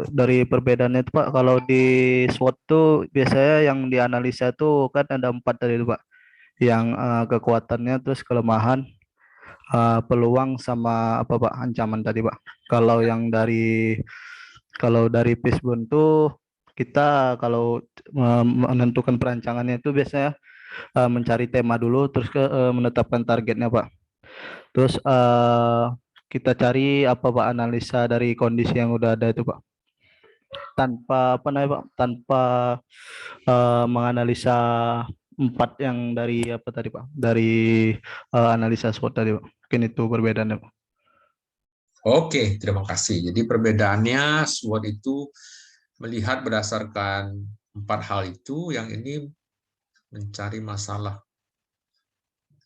dari perbedaannya itu Pak, kalau di SWOT tuh biasanya yang dianalisa tuh kan ada 4 tadi itu Pak. Yang kekuatannya, terus kelemahan, peluang, sama apa Pak, ancaman tadi Pak. Kalau dari fishbone tuh kita kalau menentukan perancangannya itu biasanya mencari tema dulu, terus menetapkan targetnya Pak. Terus kita cari apa Pak, analisa dari kondisi yang udah ada itu Pak. Tanpa apa namanya Pak, tanpa menganalisa 4 yang dari apa tadi Pak, dari analisa SWOT tadi Pak. Mungkin itu perbedaannya Pak. Oke, terima kasih. Jadi perbedaannya SWOT itu melihat berdasarkan 4 hal itu, yang ini mencari masalah.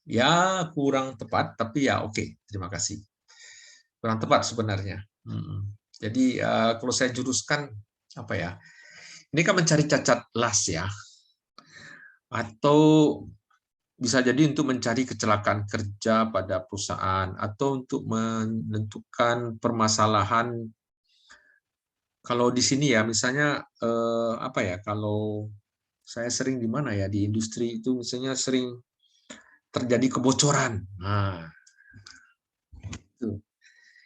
Ya, kurang tepat, tapi ya oke, terima kasih. Kurang tepat sebenarnya. Jadi kalau saya juruskan apa ya? Ini kan mencari cacat las ya, atau bisa jadi untuk mencari kecelakaan kerja pada perusahaan, atau untuk menentukan permasalahan. Kalau di sini ya, misalnya apa ya? Kalau saya sering di mana ya, di industri itu misalnya sering terjadi kebocoran. Nah, itu.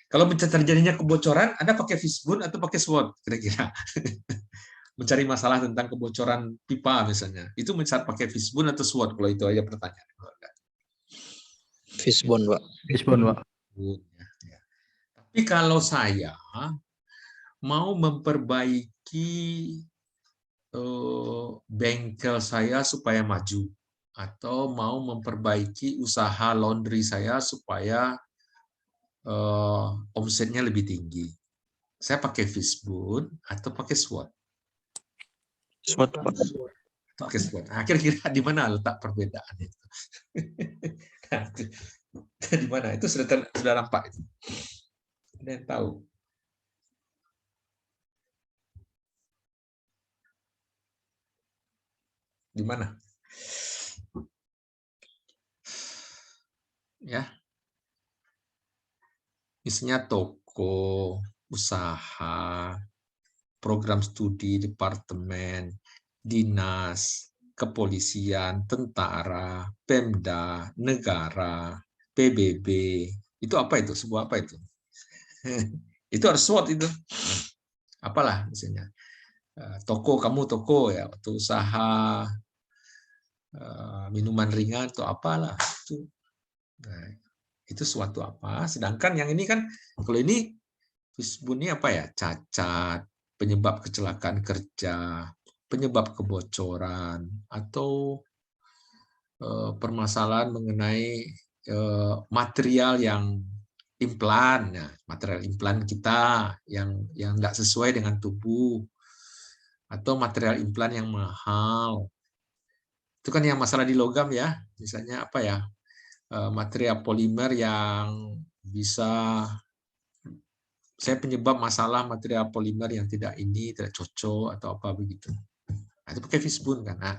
Kalau terjadinya kebocoran, Anda pakai fishbone atau pakai SWOT kira-kira? Mencari masalah tentang kebocoran pipa misalnya. Itu mencari pakai fishbone atau SWOT, kalau itu aja pertanyaan. Fishbone, Pak. Fishbone Pak. Ya. Tapi kalau saya mau memperbaiki bengkel saya supaya maju, atau mau memperbaiki usaha laundry saya supaya omsetnya lebih tinggi, saya pakai fishbone atau pakai SWOT? SWOT, Pak. Pakai SWOT. Nah, kira-kira di mana letak perbedaan itu? Di mana? Itu sudah nampak itu. Ada yang tahu? Di mana? Ya. Misalnya toko, usaha, program studi, departemen, dinas, kepolisian, tentara, Pemda, negara, PBB. Itu apa itu? Sebuah apa itu? Itu harus SWOT itu. Apalah misalnya. Toko, kamu toko ya, atau usaha minuman ringan atau apalah itu. Nah, itu suatu apa. Sedangkan yang ini kan, kalau ini fishbone apa ya? Cacat, penyebab kecelakaan kerja, penyebab kebocoran, atau permasalahan mengenai material yang implan, ya, material implan kita yang tidak sesuai dengan tubuh, atau material implan yang mahal. Itu kan yang masalah di logam ya, misalnya apa ya? Material polimer yang bisa, saya penyebab masalah material polimer yang tidak cocok atau apa begitu. Nah, itu pakai fishbone kan. Nah,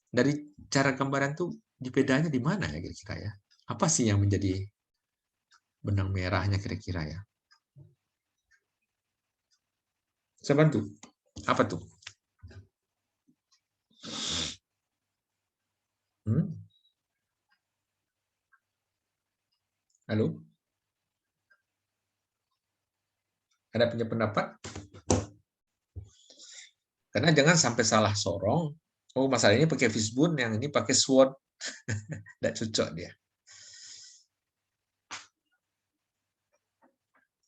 dari cara gambaran tuh bedanya di mana ya kira-kira ya? Apa sih yang menjadi benang merahnya kira-kira ya? Saya bantu. Apa tuh? Halo? Ada punya pendapat? Karena jangan sampai salah sorong. Oh, masalah ini pakai fishbone, yang ini pakai SWOT. Tidak cocok dia.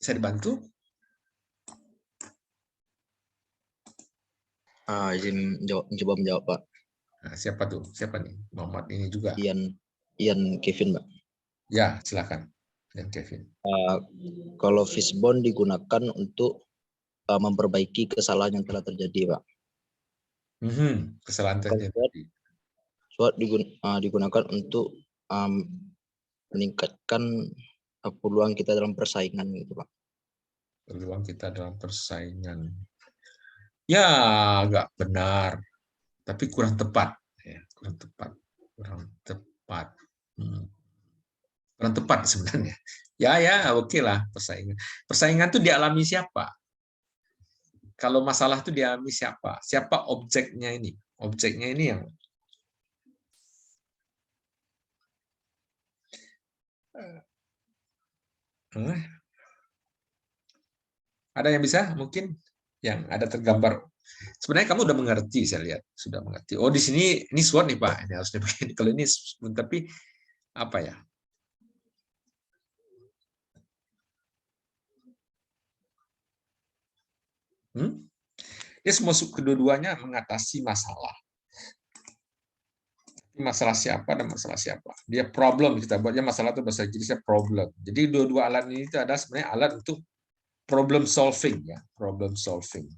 Bisa dibantu? Izin coba menjawab, Pak. Nah, siapa tuh? Siapa nih? Muhammad ini juga. Ian Kevin, Pak. Ya, silakan. Dan Kevin. Kalau fishbone digunakan untuk memperbaiki kesalahan yang telah terjadi, Pak. Kesalahan terjadi. SWOT digunakan untuk meningkatkan peluang kita dalam persaingan, gitu, Pak. Peluang kita dalam persaingan. Ya, agak benar, tapi kurang tepat. Ya, kurang tepat. Kurang tepat sebenarnya. Ya, oke lah persaingan. Persaingan itu dialami siapa? Kalau masalah itu dialami siapa? Siapa objeknya ini? Objeknya ini yang ada yang bisa mungkin yang ada tergambar. Sebenarnya kamu udah mengerti, saya lihat sudah mengerti. Oh, di sini ini SWOT nih Pak, ini harus begini. Kalau ini tapi apa ya? Ya semua kedua-duanya mengatasi masalah. Masalah siapa dan masalah siapa. Dia problem, kita buatnya masalah itu bahasa Inggrisnya problem. Jadi dua-dua alat ini itu ada sebenarnya alat untuk problem solving ya, problem solving.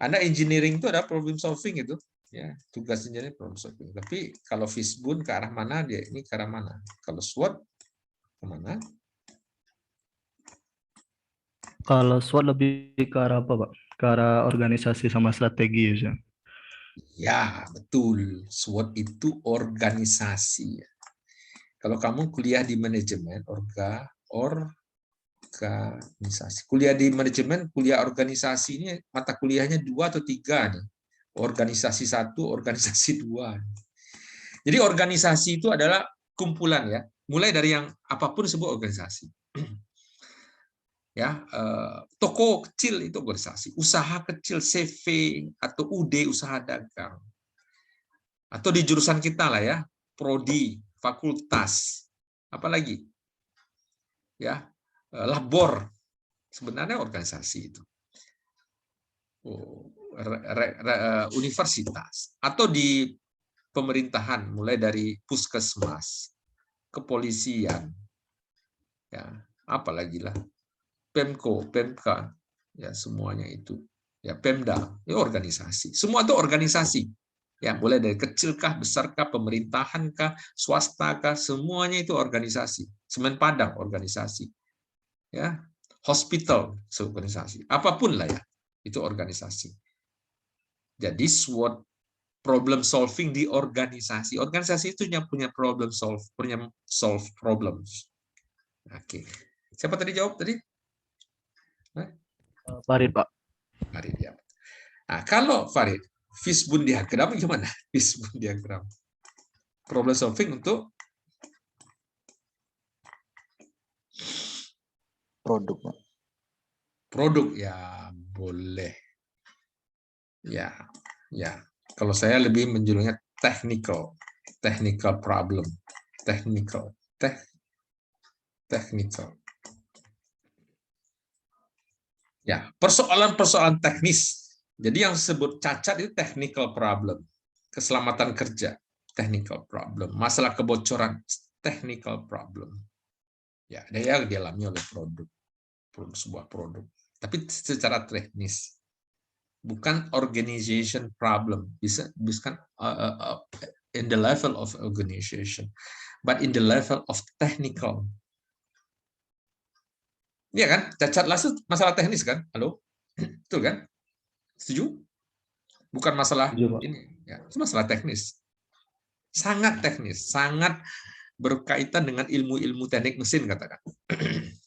Anda engineering itu ada problem solving itu, ya tugas engineering problem solving. Tapi kalau fishbone ke arah mana dia? Ini ke arah mana? Kalau SWOT kemana? Kalau SWOT lebih ke arah apa, Pak? Ke arah organisasi sama strategi ya. Ya, betul. SWOT itu organisasi. Kalau kamu kuliah di manajemen, organisasi. Kuliah di manajemen, kuliah organisasi ini mata kuliahnya 2 atau 3 nih. Organisasi 1, organisasi 2. Jadi organisasi itu adalah kumpulan ya. Mulai dari yang apapun disebut organisasi. Ya, toko kecil itu organisasi, usaha kecil CV atau UD usaha dagang. Atau di jurusan kita lah ya, prodi, fakultas, apalagi ya, labor, sebenarnya organisasi itu. Universitas atau di pemerintahan, mulai dari puskesmas, kepolisian, ya, apalagi lah, Pemko, Pemka, ya semuanya itu, ya Pemda, ya organisasi, semua itu organisasi. Ya, mulai dari kecilkah, besarkah, pemerintahankah, swastakah, semuanya itu organisasi. Semen Padang organisasi, ya, hospital organisasi, apapun lah ya, itu organisasi. Jadi SWOT problem solving di organisasi. Organisasi itu punya problem solve problems. Oke, siapa tadi jawab tadi? Farid, Pak. Farid ya. Nah, kalau Farid, fishbone diagram gimana? Fishbone diagram. Problem solving untuk Produk. Produk ya boleh. Ya. Kalau saya lebih menjulurnya technical problem. Technical. Ya, persoalan-persoalan teknis. Jadi yang disebut cacat itu technical problem. Keselamatan kerja, technical problem. Masalah kebocoran, technical problem. Ya, dia dialami oleh sebuah produk. Tapi secara teknis. Bukan organization problem. Bisa in the level of organization, but in the level of technical. Iya kan? Cacat langsung masalah teknis kan? Halo? Betul kan? Setuju? Bukan masalah ini, ya, itu masalah teknis. Sangat teknis, sangat berkaitan dengan ilmu-ilmu teknik mesin katakan.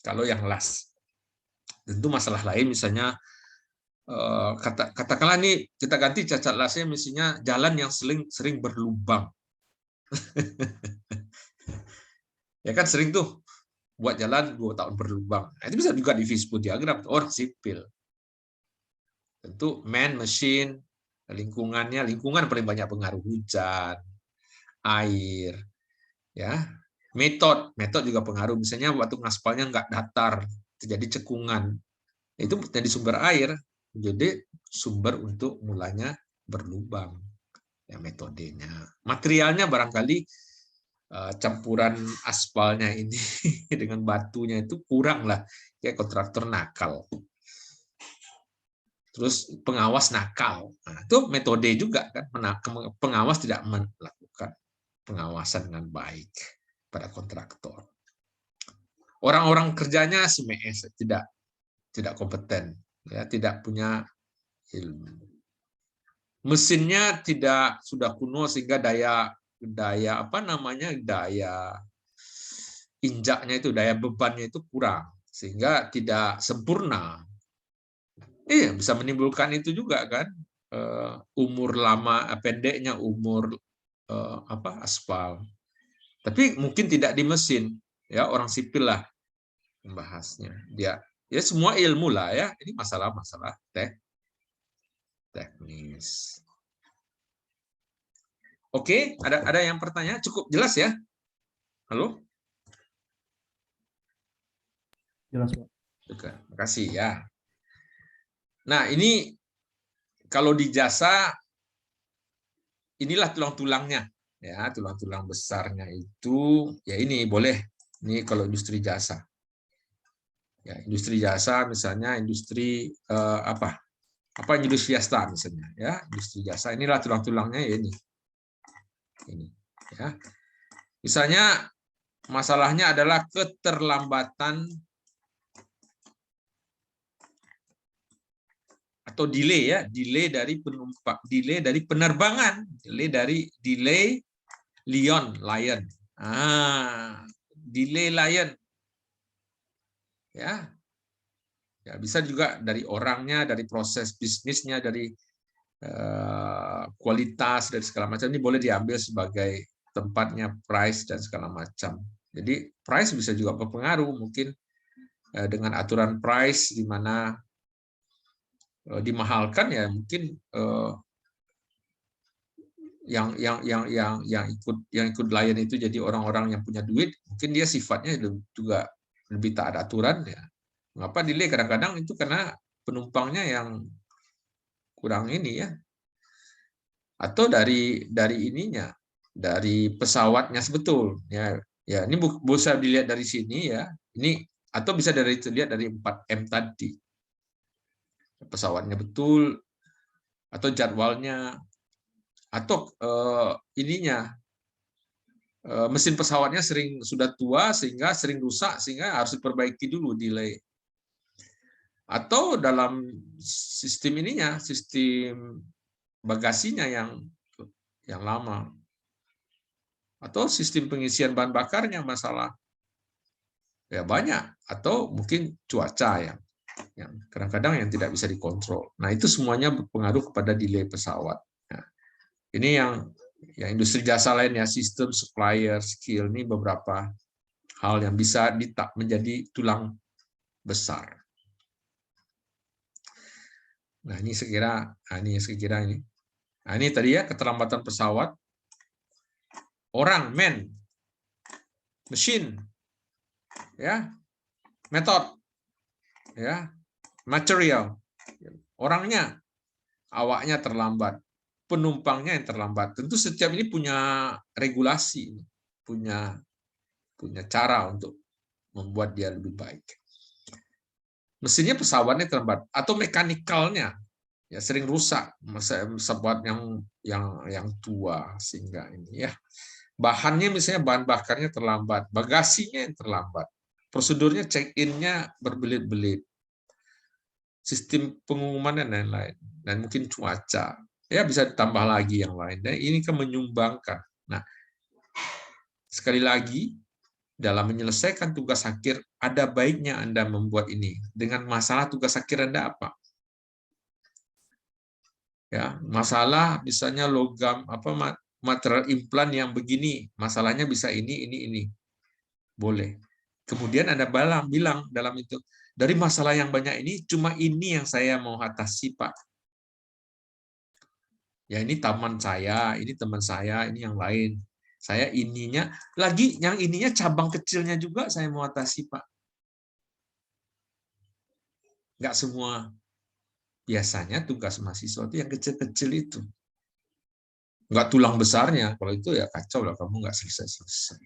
Kalau yang las. Tentu masalah lain misalnya katakanlah nih kita ganti cacat lasnya misalnya jalan yang sering berlubang. Ya kan sering tuh buat jalan 2 tahun berlubang. Nah, itu bisa juga di fishbone diagram orang sipil. Tentu man, machine, lingkungan paling banyak pengaruh hujan, air, ya. Metode juga pengaruh. Misalnya waktu ngaspalnya nggak datar, terjadi cekungan. Itu jadi sumber air, jadi sumber untuk mulanya berlubang. Ya metodenya. Materialnya barangkali campuran aspalnya ini dengan batunya itu kurang lah, kayak kontraktor nakal. Terus pengawas nakal. Nah, itu metode juga kan, pengawas tidak melakukan pengawasan dengan baik pada kontraktor. Orang-orang kerjanya tidak kompeten, ya, tidak punya ilmu. Mesinnya sudah kuno sehingga daya injaknya itu, daya bebannya itu kurang sehingga tidak sempurna. Iya, bisa menimbulkan itu juga kan, umur lama pendeknya umur aspal. Tapi mungkin tidak di mesin, ya, orang sipil lah membahasnya. Dia ya semua ilmu lah ya. Ini masalah-masalah teknis. Oke, ada yang bertanya? Cukup jelas ya? Halo? Jelas, Pak. Oke, makasih ya. Nah, ini kalau di jasa, inilah tulang-tulangnya. Ya, tulang-tulang besarnya itu, ya ini boleh. Ini kalau industri jasa. Ya, industri jasa misalnya industri apa industri jasa misalnya, ya, industri jasa. Inilah tulang-tulangnya ya ini. Ya. Misalnya masalahnya adalah keterlambatan atau delay ya, delay dari penumpang, delay dari penerbangan, delay lion. Delay lion. Ya. Ya, bisa juga dari orangnya, dari proses bisnisnya, dari kualitas, dari segala macam. Ini boleh diambil sebagai tempatnya price dan segala macam. Jadi price bisa juga berpengaruh, mungkin dengan aturan price di mana dimahalkan, ya mungkin yang ikut lion itu jadi orang-orang yang punya duit, mungkin dia sifatnya juga lebih taat aturan ya. Mengapa delay? Kadang-kadang itu karena penumpangnya yang kurang ini ya. Atau dari ininya, dari pesawatnya sebetul ya. Ya, ini bisa dilihat dari sini ya. Ini atau bisa dilihat dari 4M tadi. Pesawatnya betul atau jadwalnya atau ininya, mesin pesawatnya sudah tua sehingga sering rusak sehingga harus diperbaiki dulu, delay. Atau dalam sistem ininya, sistem bagasinya yang lama. Atau sistem pengisian bahan bakarnya masalah. Ya banyak, atau mungkin cuaca yang kadang-kadang yang tidak bisa dikontrol. Nah, itu semuanya berpengaruh kepada delay pesawat. Nah, ini yang industri jasa lain ya, sistem, supplier, skill, ini beberapa hal yang bisa menjadi tulang besar. Nah, ini sekira ini. Nah, ini tadi ya, keterlambatan pesawat, orang, man, mesin, ya, metode, ya, material, orangnya, awaknya terlambat, penumpangnya yang terlambat. Tentu setiap ini punya regulasi, punya cara untuk membuat dia lebih baik. Mesinnya pesawatnya terlambat atau mekanikalnya ya sering rusak, pesawat yang tua sehingga ini ya. Bahannya misalnya bahan bakarnya terlambat, bagasinya yang terlambat, prosedurnya check-in-nya berbelit-belit, sistem pengumuman dan lain-lain, dan mungkin cuaca. Ya bisa ditambah lagi yang lain. Dan ini kan menyumbangkan. Nah, sekali lagi dalam menyelesaikan tugas akhir ada baiknya Anda membuat ini. Dengan masalah tugas akhir Anda apa? Ya, masalah misalnya logam material implan yang begini, masalahnya bisa ini. Boleh. Kemudian Anda bilang dalam itu, dari masalah yang banyak ini, cuma ini yang saya mau atasi, Pak. Ya, ini taman saya, ini teman saya, ini yang lain. Saya ininya, lagi yang ininya cabang kecilnya juga saya mau atasi, Pak. Nggak semua. Biasanya tugas mahasiswa itu yang kecil-kecil itu. Nggak tulang besarnya. Kalau itu ya kacau lah, kamu nggak selesai-selesai.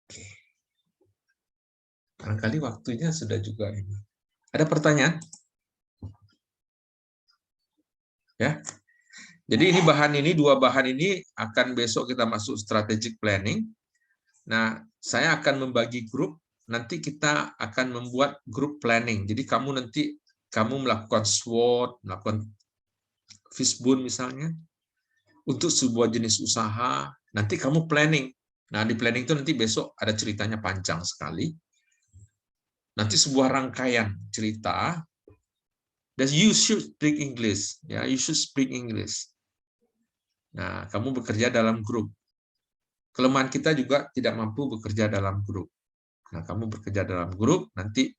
Oke. Barangkali waktunya sudah juga ini. Ada pertanyaan? Ya. Jadi ini dua bahan ini akan besok kita masuk strategic planning. Nah, saya akan membagi grup, nanti kita akan membuat grup planning. Jadi kamu melakukan SWOT, melakukan fishbone misalnya, untuk sebuah jenis usaha, nanti kamu planning. Nah, di planning itu nanti besok ada ceritanya panjang sekali. Nanti sebuah rangkaian cerita, dan you should speak English. Ya, you should speak English. Nah, kamu bekerja dalam grup. Kelemahan kita juga tidak mampu bekerja dalam grup. Nah, kamu bekerja dalam grup, nanti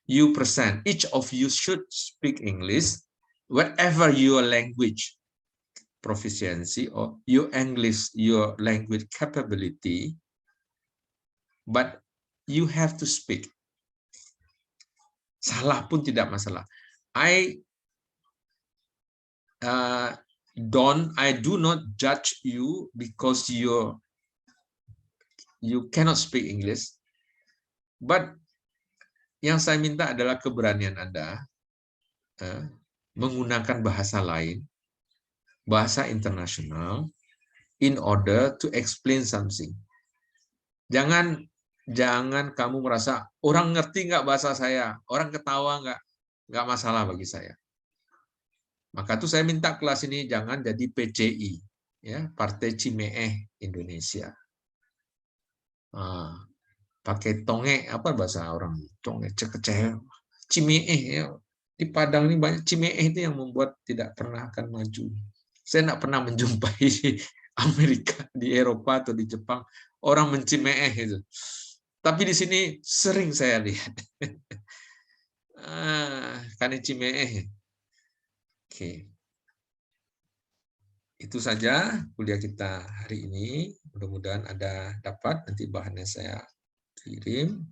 you present. Each of you should speak English, whatever your language proficiency or your English, your language capability, but you have to speak. Salah pun tidak masalah. I do not judge you because you cannot speak English, but yang saya minta adalah keberanian Anda menggunakan bahasa lain, bahasa internasional, in order to explain something. Jangan kamu merasa orang ngerti nggak bahasa saya, orang ketawa nggak masalah bagi saya. Maka tuh saya minta kelas ini jangan jadi PCI, ya, Partai Cimeeh Indonesia. Pakai tonge, apa bahasa orang tonge, cekeceh, Cimeeh, ya. Di Padang ini banyak Cimeeh itu yang membuat tidak pernah akan maju. Saya tidak pernah menjumpai di Amerika, di Eropa atau di Jepang orang mencimeeh itu. Tapi di sini sering saya lihat. Kan Cimeeh. Oke. Itu saja kuliah kita hari ini. Mudah-mudahan Anda dapat, nanti bahannya saya kirim.